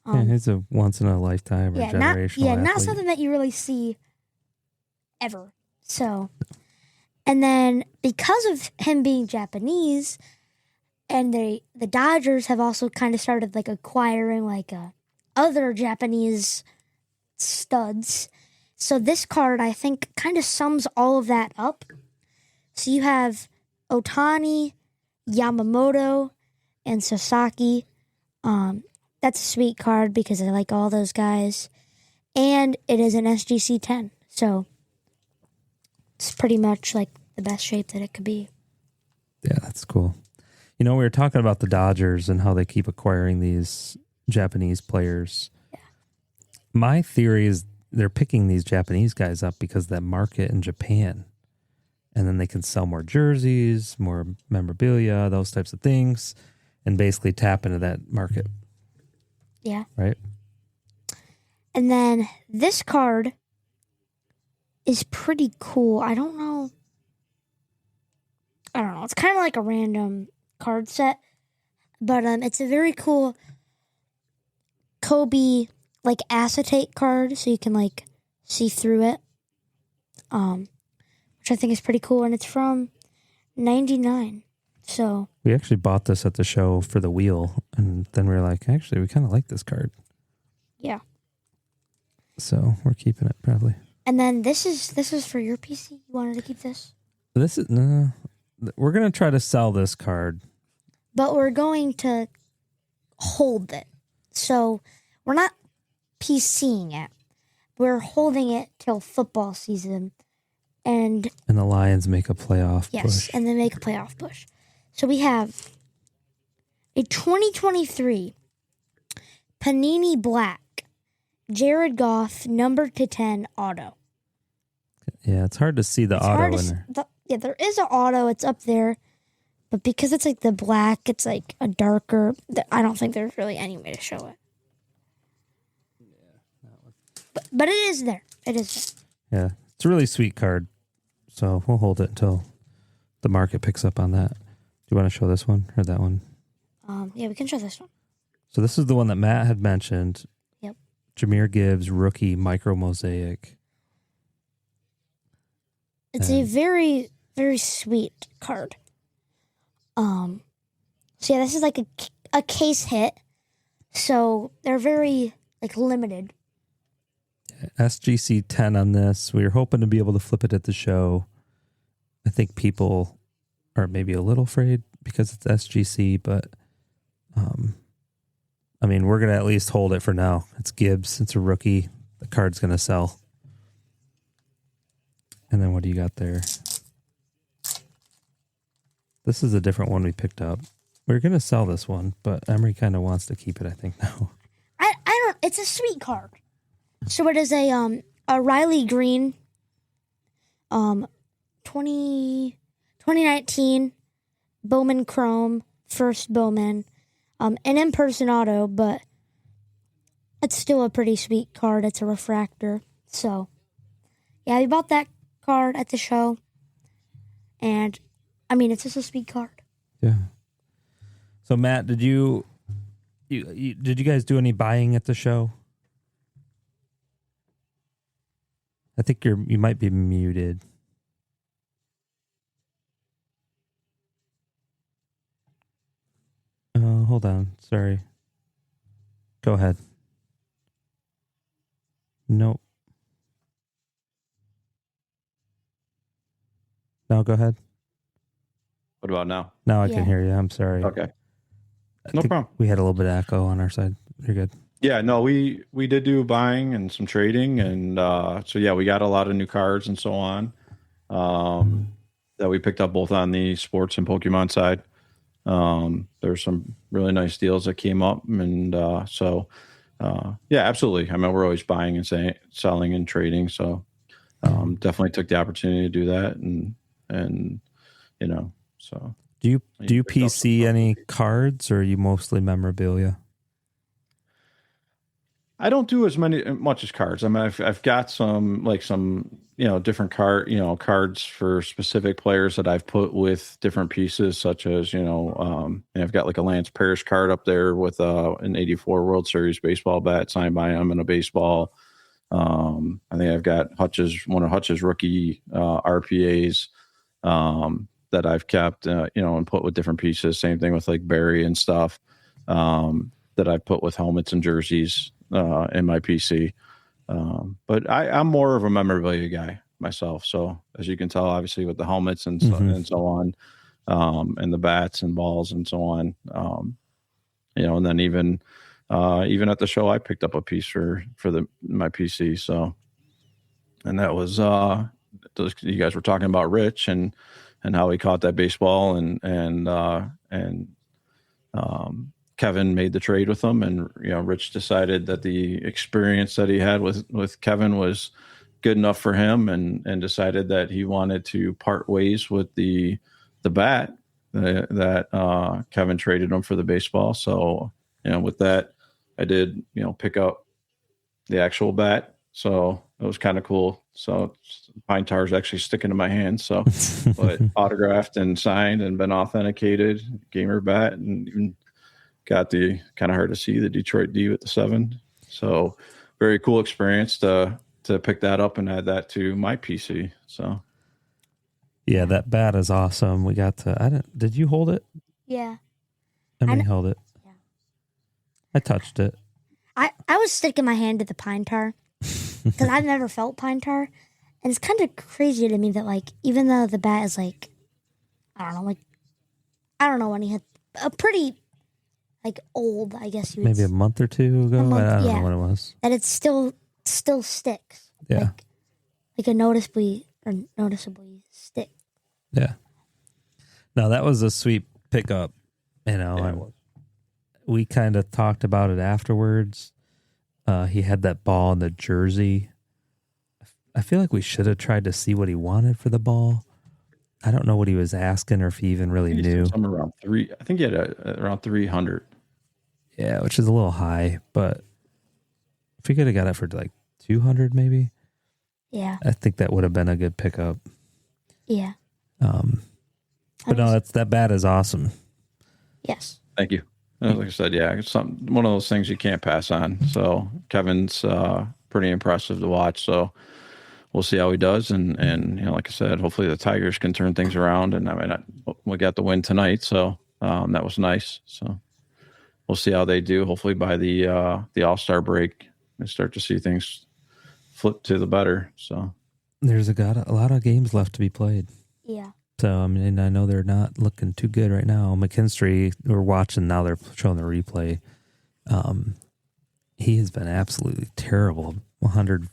Yeah, he's a once in a lifetime or generational athlete. Not something that you really see ever. So, and then because of him being Japanese, and the Dodgers have also kind of started like acquiring like other Japanese studs. So this card, I think, kind of sums all of that up. So you have Ohtani, Yamamoto, and Sasaki. That's a sweet card because I like all those guys. And it is an SGC 10. So it's pretty much like the best shape that it could be. Yeah, that's cool. You know, we were talking about the Dodgers and how they keep acquiring these Japanese players. Yeah. My theory is they're picking these Japanese guys up because of that market in Japan. And then they can sell more jerseys, more memorabilia, those types of things, and basically tap into that market. Yeah. Right? And then this card is pretty cool. I don't know. It's kind of like a random card set, but it's a very cool Kobe like acetate card, so you can like see through it, which I think is pretty cool, and it's from '99. So we actually bought this at the show for the wheel, and then we were like, actually, we kind of like this card. Yeah. So we're keeping it probably. And then this is for your PC. You wanted to keep this? This is we're gonna try to sell this card, but we're going to hold it. So we're not PCing it. We're holding it till football season, and the Lions make a playoff push. and they make a playoff push. So we have a 2023 Panini Black Jared Goff number /10 auto. Yeah, it's hard to see the auto in there. There is an auto. It's up there. But because it's like the black, it's like a darker. I don't think there's really any way to show it. But it is there. It is there. Yeah, it's a really sweet card. So we'll hold it until the market picks up on that. Do you want to show this one or that one? Yeah, we can show this one. So this is the one that Matt had mentioned. Yep. Jahmyr Gibbs rookie micro mosaic. It's a very, very sweet card. So yeah, this is like a case hit. So they're very like limited. SGC 10 on this. We were hoping to be able to flip it at the show. I think people are maybe a little afraid because it's SGC, but I mean, we're going to at least hold it for now. It's Gibbs. It's a rookie. The card's going to sell. And then what do you got there? This is a different one we picked up. We're going to sell this one, but Emery kind of wants to keep it, I think, now. I don't, it's a sweet card. So it is a Riley Green 2019 Bowman Chrome, first Bowman, an in-person auto, but it's still a pretty sweet card. It's a refractor. So, yeah, we bought that card at the show, and, I mean, it's just a sweet card. Yeah. So, Matt, did you guys do any buying at the show? I think you might be muted. Hold on. Sorry. Go ahead. Nope. No, go ahead. What about now? Now I can hear you. I'm sorry. Okay. No problem. We had a little bit of echo on our side. You're good. Yeah, no, we did do buying and some trading, and so yeah, we got a lot of new cards and so on that we picked up both on the sports and Pokemon side. There's some really nice deals that came up, and so yeah, absolutely. I mean, we're always buying and selling and trading, so definitely took the opportunity to do that, and you know, so. Do you PC any cards, or are you mostly memorabilia? I don't do much as cards. I mean, I've got some different cards for specific players that I've put with different pieces, such as I've got like a Lance Parrish card up there with an '84 World Series baseball bat signed by him and a baseball. I think I've got one of Hutch's rookie RPAs that I've kept and put with different pieces. Same thing with like Barry and stuff that I put with helmets and jerseys in my PC. But I'm more of a memorabilia guy myself. So as you can tell, obviously with the helmets and so on, and the bats and balls and so on, and then even at the show, I picked up a piece for my PC. So, and that was, you guys were talking about Rich and how he caught that baseball and Kevin made the trade with him, and Rich decided that the experience that he had with Kevin was good enough for him, and decided that he wanted to part ways with the bat that Kevin traded him for the baseball. So with that, I did pick up the actual bat. So it was kind of cool. So pine tar is actually sticking to my hand. So, but autographed and signed and been authenticated, gamer bat, and even got the kind of hard to see the Detroit D with the 7. So very cool experience to pick that up and add that to my PC. So yeah, that bat is awesome. We got did you hold it? Yeah. I held it. Yeah. I touched it. I was sticking my hand to the pine tar. because I've never felt pine tar, and it's kind of crazy to me that like even though the bat is like, I don't know when he had a pretty like old, I guess you would Maybe a month or two ago. I don't know when it was. that it still sticks. Yeah. Like a noticeably stick. Yeah. No, that was a sweet pickup, you know. Yeah, and we kind of talked about it afterwards. He had that ball in the jersey. I feel like we should have tried to see what he wanted for the ball. I don't know what he was asking or if he even really knew. Somewhere around 3. I think he had around 300. Yeah, which is a little high, but if we could have got it for like 200 maybe. Yeah. I think that would have been a good pickup. Yeah. But no, that bat is awesome. Yes. Thank you. Like I said, yeah, it's one of those things you can't pass on. So Kevin's pretty impressive to watch. So we'll see how he does. And you know, like I said, hopefully the Tigers can turn things around. And I mean, we got the win tonight, so that was nice. So we'll see how they do. Hopefully by the All-Star break, we start to see things flip to the better. So There's a lot of games left to be played. Yeah. So, I mean, I know they're not looking too good right now. McKinstry, we're watching now, they're showing the replay. He has been absolutely terrible. 100,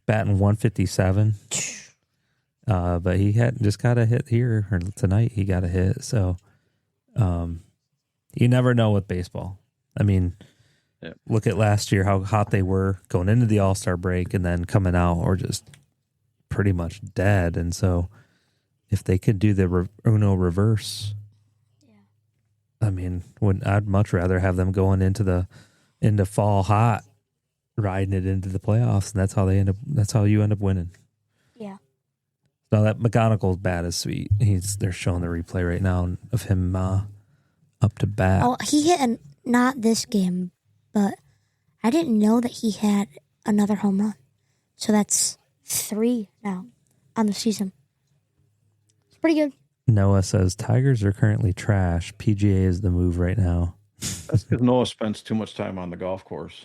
batting 157. But he had just got a hit here, or tonight he got a hit. So, you never know with baseball. I mean, Look at last year, how hot they were going into the All-Star break and then coming out or just pretty much dead. And so, if they could do the Uno reverse, I mean, I'd much rather have them going into fall hot, riding it into the playoffs, and that's how you end up winning. Yeah. Now that McGonigle's bat is sweet. They're showing the replay right now of him up to bat. Oh, he hit not this game, but I didn't know that he had another home run. So that's 3 now on the season. It's pretty good. Noah says Tigers are currently trash. PGA is the move right now. that's because Noah spends too much time on the golf course.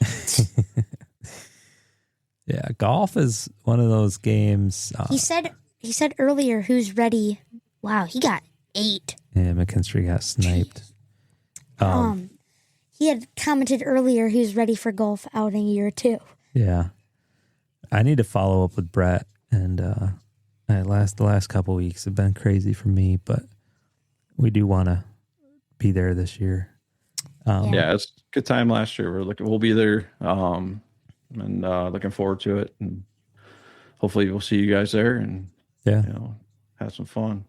Yeah, golf is one of those games. He said earlier who's ready. Wow, he got 8. Yeah, McKinstry got sniped. He had commented earlier who's ready for golf outing year 2. Yeah. I need to follow up with Brett, and the last couple weeks have been crazy for me, but we do want to be there this year. Yeah, it's a good time last year. We'll be there, and looking forward to it. And hopefully we'll see you guys there and have some fun.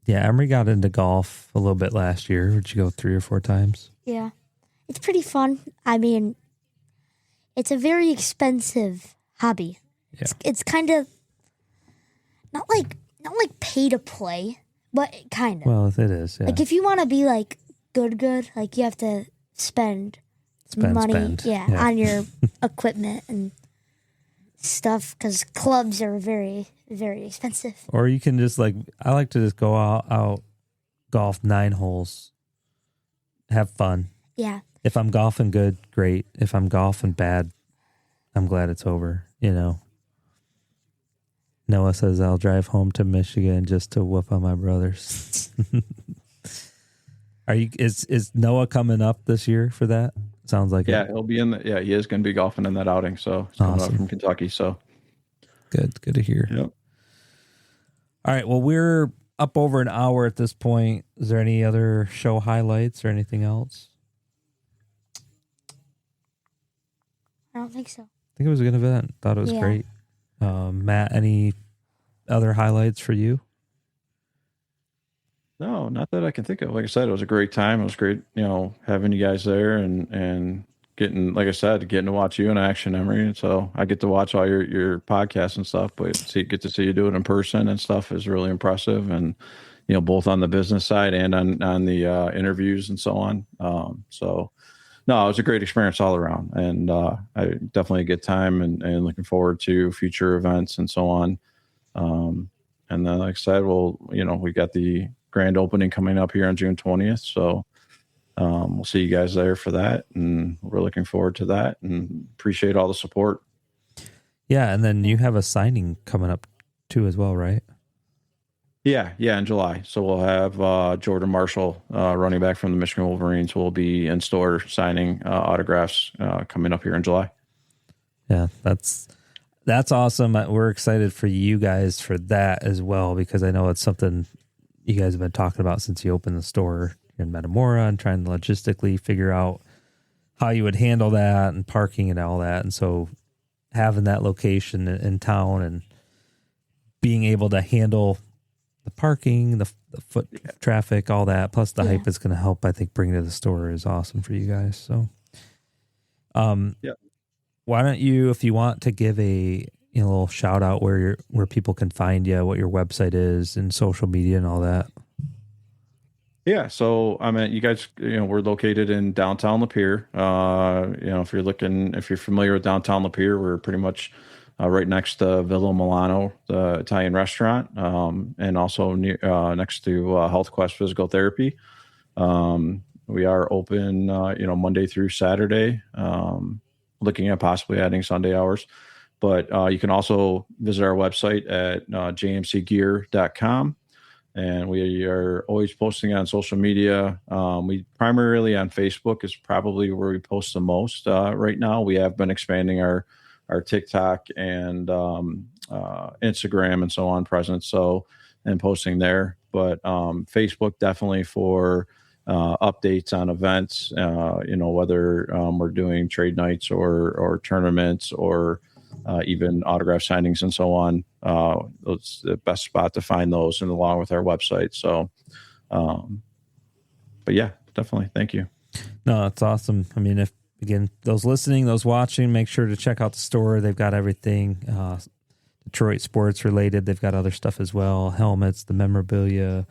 Yeah, Emery got into golf a little bit last year. Would you go 3 or 4 times? Yeah. It's pretty fun. I mean, it's a very expensive hobby. Yeah. It's kind of not like pay to play, but kind of. Well, it is. Yeah. Like if you want to be like good, like you have to spend money, on your equipment and stuff because clubs are very, very expensive. Or you can just I like to just go out golf 9 holes, have fun. Yeah. If I'm golfing good, great. If I'm golfing bad, I'm glad it's over, you know. Noah says I'll drive home to Michigan just to whoop on my brothers. Is Noah coming up this year for that? Sounds like it. He'll be he is going to be golfing in that outing. So he's coming up from Kentucky. So good to hear. Yep. All right. Well, we're up over an hour at this point. Is there any other show highlights or anything else? I don't think so. I think it was a good event. Thought it was great. Matt, any other highlights for you? No, not that I can think of. Like I said, it was a great time. It was great, having you guys there and getting, like I said, getting to watch you in action, Emery. And so I get to watch all your podcasts and stuff, but get to see you do it in person and stuff is really impressive. And, both on the business side and on the interviews and so on. No, it was a great experience all around, and I definitely a good time and looking forward to future events and so on. And then, like I said, we got the grand opening coming up here on June 20th. So we'll see you guys there for that, and we're looking forward to that and appreciate all the support. Yeah, and then you have a signing coming up too as well, right? Yeah, in July. So we'll have Jordan Marshall, running back from the Michigan Wolverines, will be in store signing autographs coming up here in July. Yeah, that's awesome. We're excited for you guys for that as well, because I know it's something you guys have been talking about since you opened the store in Metamora and trying to logistically figure out how you would handle that and parking and all that. And so having that location in town and being able to handle the parking, the foot traffic, all that, plus the hype is going to help, I think, bring to the store is awesome for you guys. So, why don't you, if you want to give a little shout out where people can find you, what your website is and social media and all that. Yeah. So, I mean, you guys, we're located in downtown Lapeer. If you're familiar with downtown Lapeer, we're pretty much right next to Villa Milano, the Italian restaurant, and also next to Health Quest Physical Therapy. We are open, Monday through Saturday, looking at possibly adding Sunday hours. But you can also visit our website at jmcgear.com. And we are always posting on social media. We primarily on Facebook is probably where we post the most right now. We have been expanding our TikTok and Instagram and so on presence, and posting there. But Facebook definitely for updates on events, whether we're doing trade nights or tournaments or even autograph signings and so on. It's the best spot to find those, and along with our website. So, but yeah, definitely. Thank you. No, that's awesome. I mean, if again, those listening, those watching, make sure to check out the store. They've got everything Detroit sports related. They've got other stuff as well. Helmets, the memorabilia.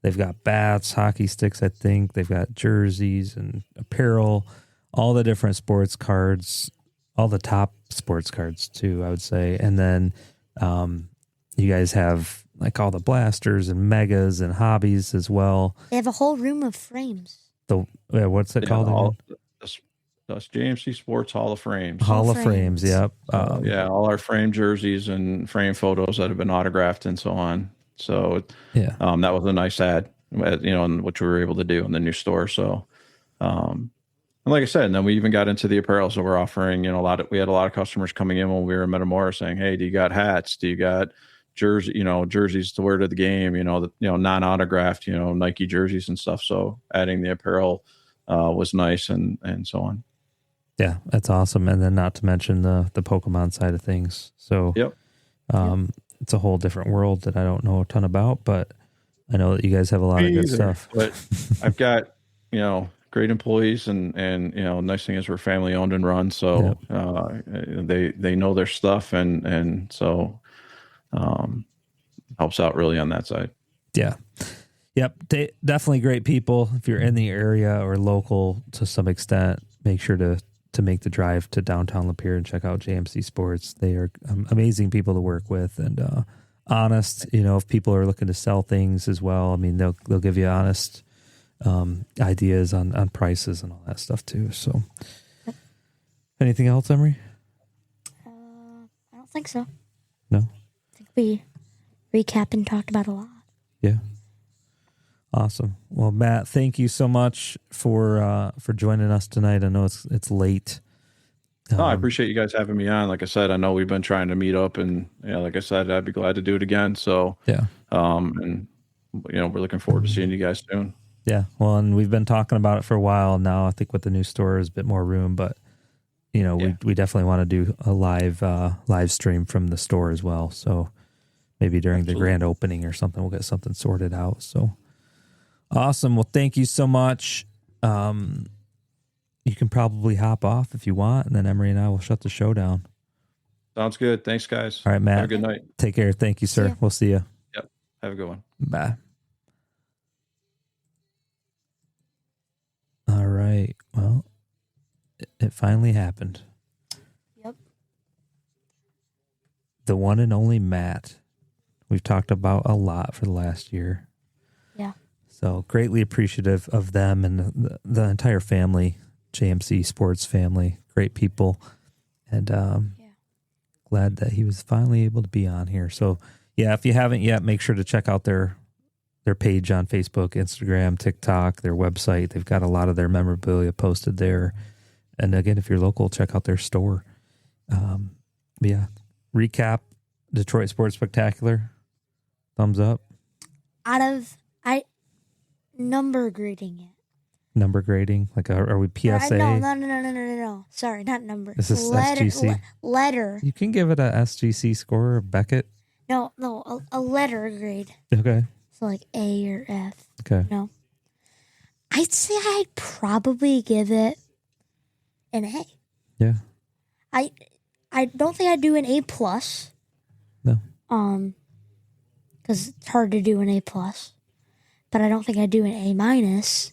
They've got bats, hockey sticks, I think. They've got jerseys and apparel, all the different sports cards, all the top sports cards too, I would say. And then you guys have like all the blasters and megas and hobbies as well. They have a whole room of frames. What's it called? That's JMC Sports Hall of Frames. Hall of Frames, yep. All our frame jerseys and frame photos that have been autographed and so on. So that was a nice ad, which we were able to do in the new store. So, and like I said, and then we even got into the apparel. So we're offering, we had a lot of customers coming in when we were in Metamora saying, "Hey, do you got hats? Do you got jerseys to wear to the game? Non-autographed, Nike jerseys and stuff." So adding the apparel was nice and so on. Yeah, that's awesome. And then not to mention the Pokemon side of things. So it's a whole different world that I don't know a ton about, but I know that you guys have a lot of good stuff. But I've got, great employees and nice thing is we're family owned and run. So they know their stuff and so helps out really on that side. Yeah. Yep. Definitely great people. If you're in the area or local to some extent, make sure to make the drive to downtown Lapeer and check out JMC Sports. They are amazing people to work with and honest. If people are looking to sell things as well, I mean, they'll give you honest ideas on prices and all that stuff too. So, anything else, Emery? I don't think so. No. I think we recapped and talked about a lot. Yeah. Awesome. Well, Matt, thank you so much for joining us tonight. I know it's late. I appreciate you guys having me on. Like I said, I know we've been trying to meet up, and like I said, I'd be glad to do it again. So and we're looking forward to seeing you guys soon. Yeah. Well, and we've been talking about it for a while now. I think with the new store is a bit more room, but we definitely want to do a live stream from the store as well. So maybe during the grand opening or something, we'll get something sorted out. So. Awesome. Well, thank you so much. You can probably hop off if you want, and then Emery and I will shut the show down. Sounds good. Thanks, guys. All right, Matt. Have a good night. Take care. Thank you, sir. We'll see you. Yep. Have a good one. Bye. All right. Well, it finally happened. Yep. The one and only Matt. We've talked about a lot for the last year. Yeah. So greatly appreciative of them and the entire family, JMC Sports family. Great people. And glad that he was finally able to be on here. So yeah, if you haven't yet, make sure to check out their page on Facebook, Instagram, TikTok, their website. They've got a lot of their memorabilia posted there. And again, if you're local, check out their store. Yeah. Recap, Detroit Sports Spectacular. Thumbs up. Number grading it. Number grading? Like, are we PSA? No. Sorry, not number. Is this SGC? Letter. You can give it a SGC score or Beckett. No, a letter grade. Okay. So like A or F. Okay. No. I'd say I'd probably give it an A. Yeah. I don't think I'd do an A plus. No. Because it's hard to do an A plus. But I don't think I'd do an A minus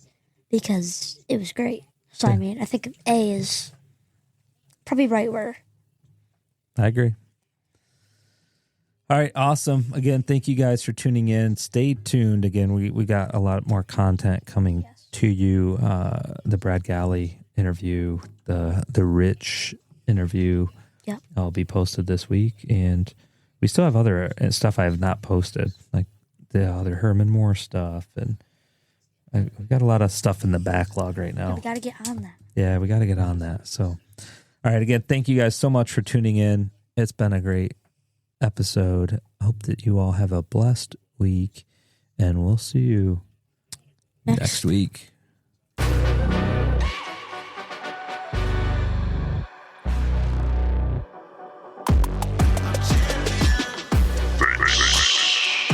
because it was great. So, I mean, I think A is probably right where. I agree. All right, awesome. Again, thank you guys for tuning in. Stay tuned. Again, we got a lot more content coming to you. The Brad Galli interview, the Rich interview. Yep. I'll be posted this week, and we still have other stuff I have not posted, like the other Herman Moore stuff, and we've got a lot of stuff in the backlog right now. We got to get on that. Yeah, we got to get on that. So, all right, again, thank you guys so much for tuning in. It's been a great episode. I hope that you all have a blessed week, and we'll see you next week.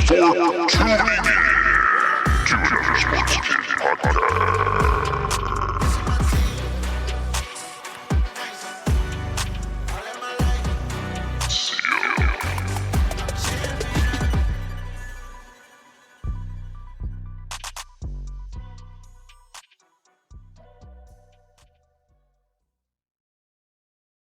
For tuning in.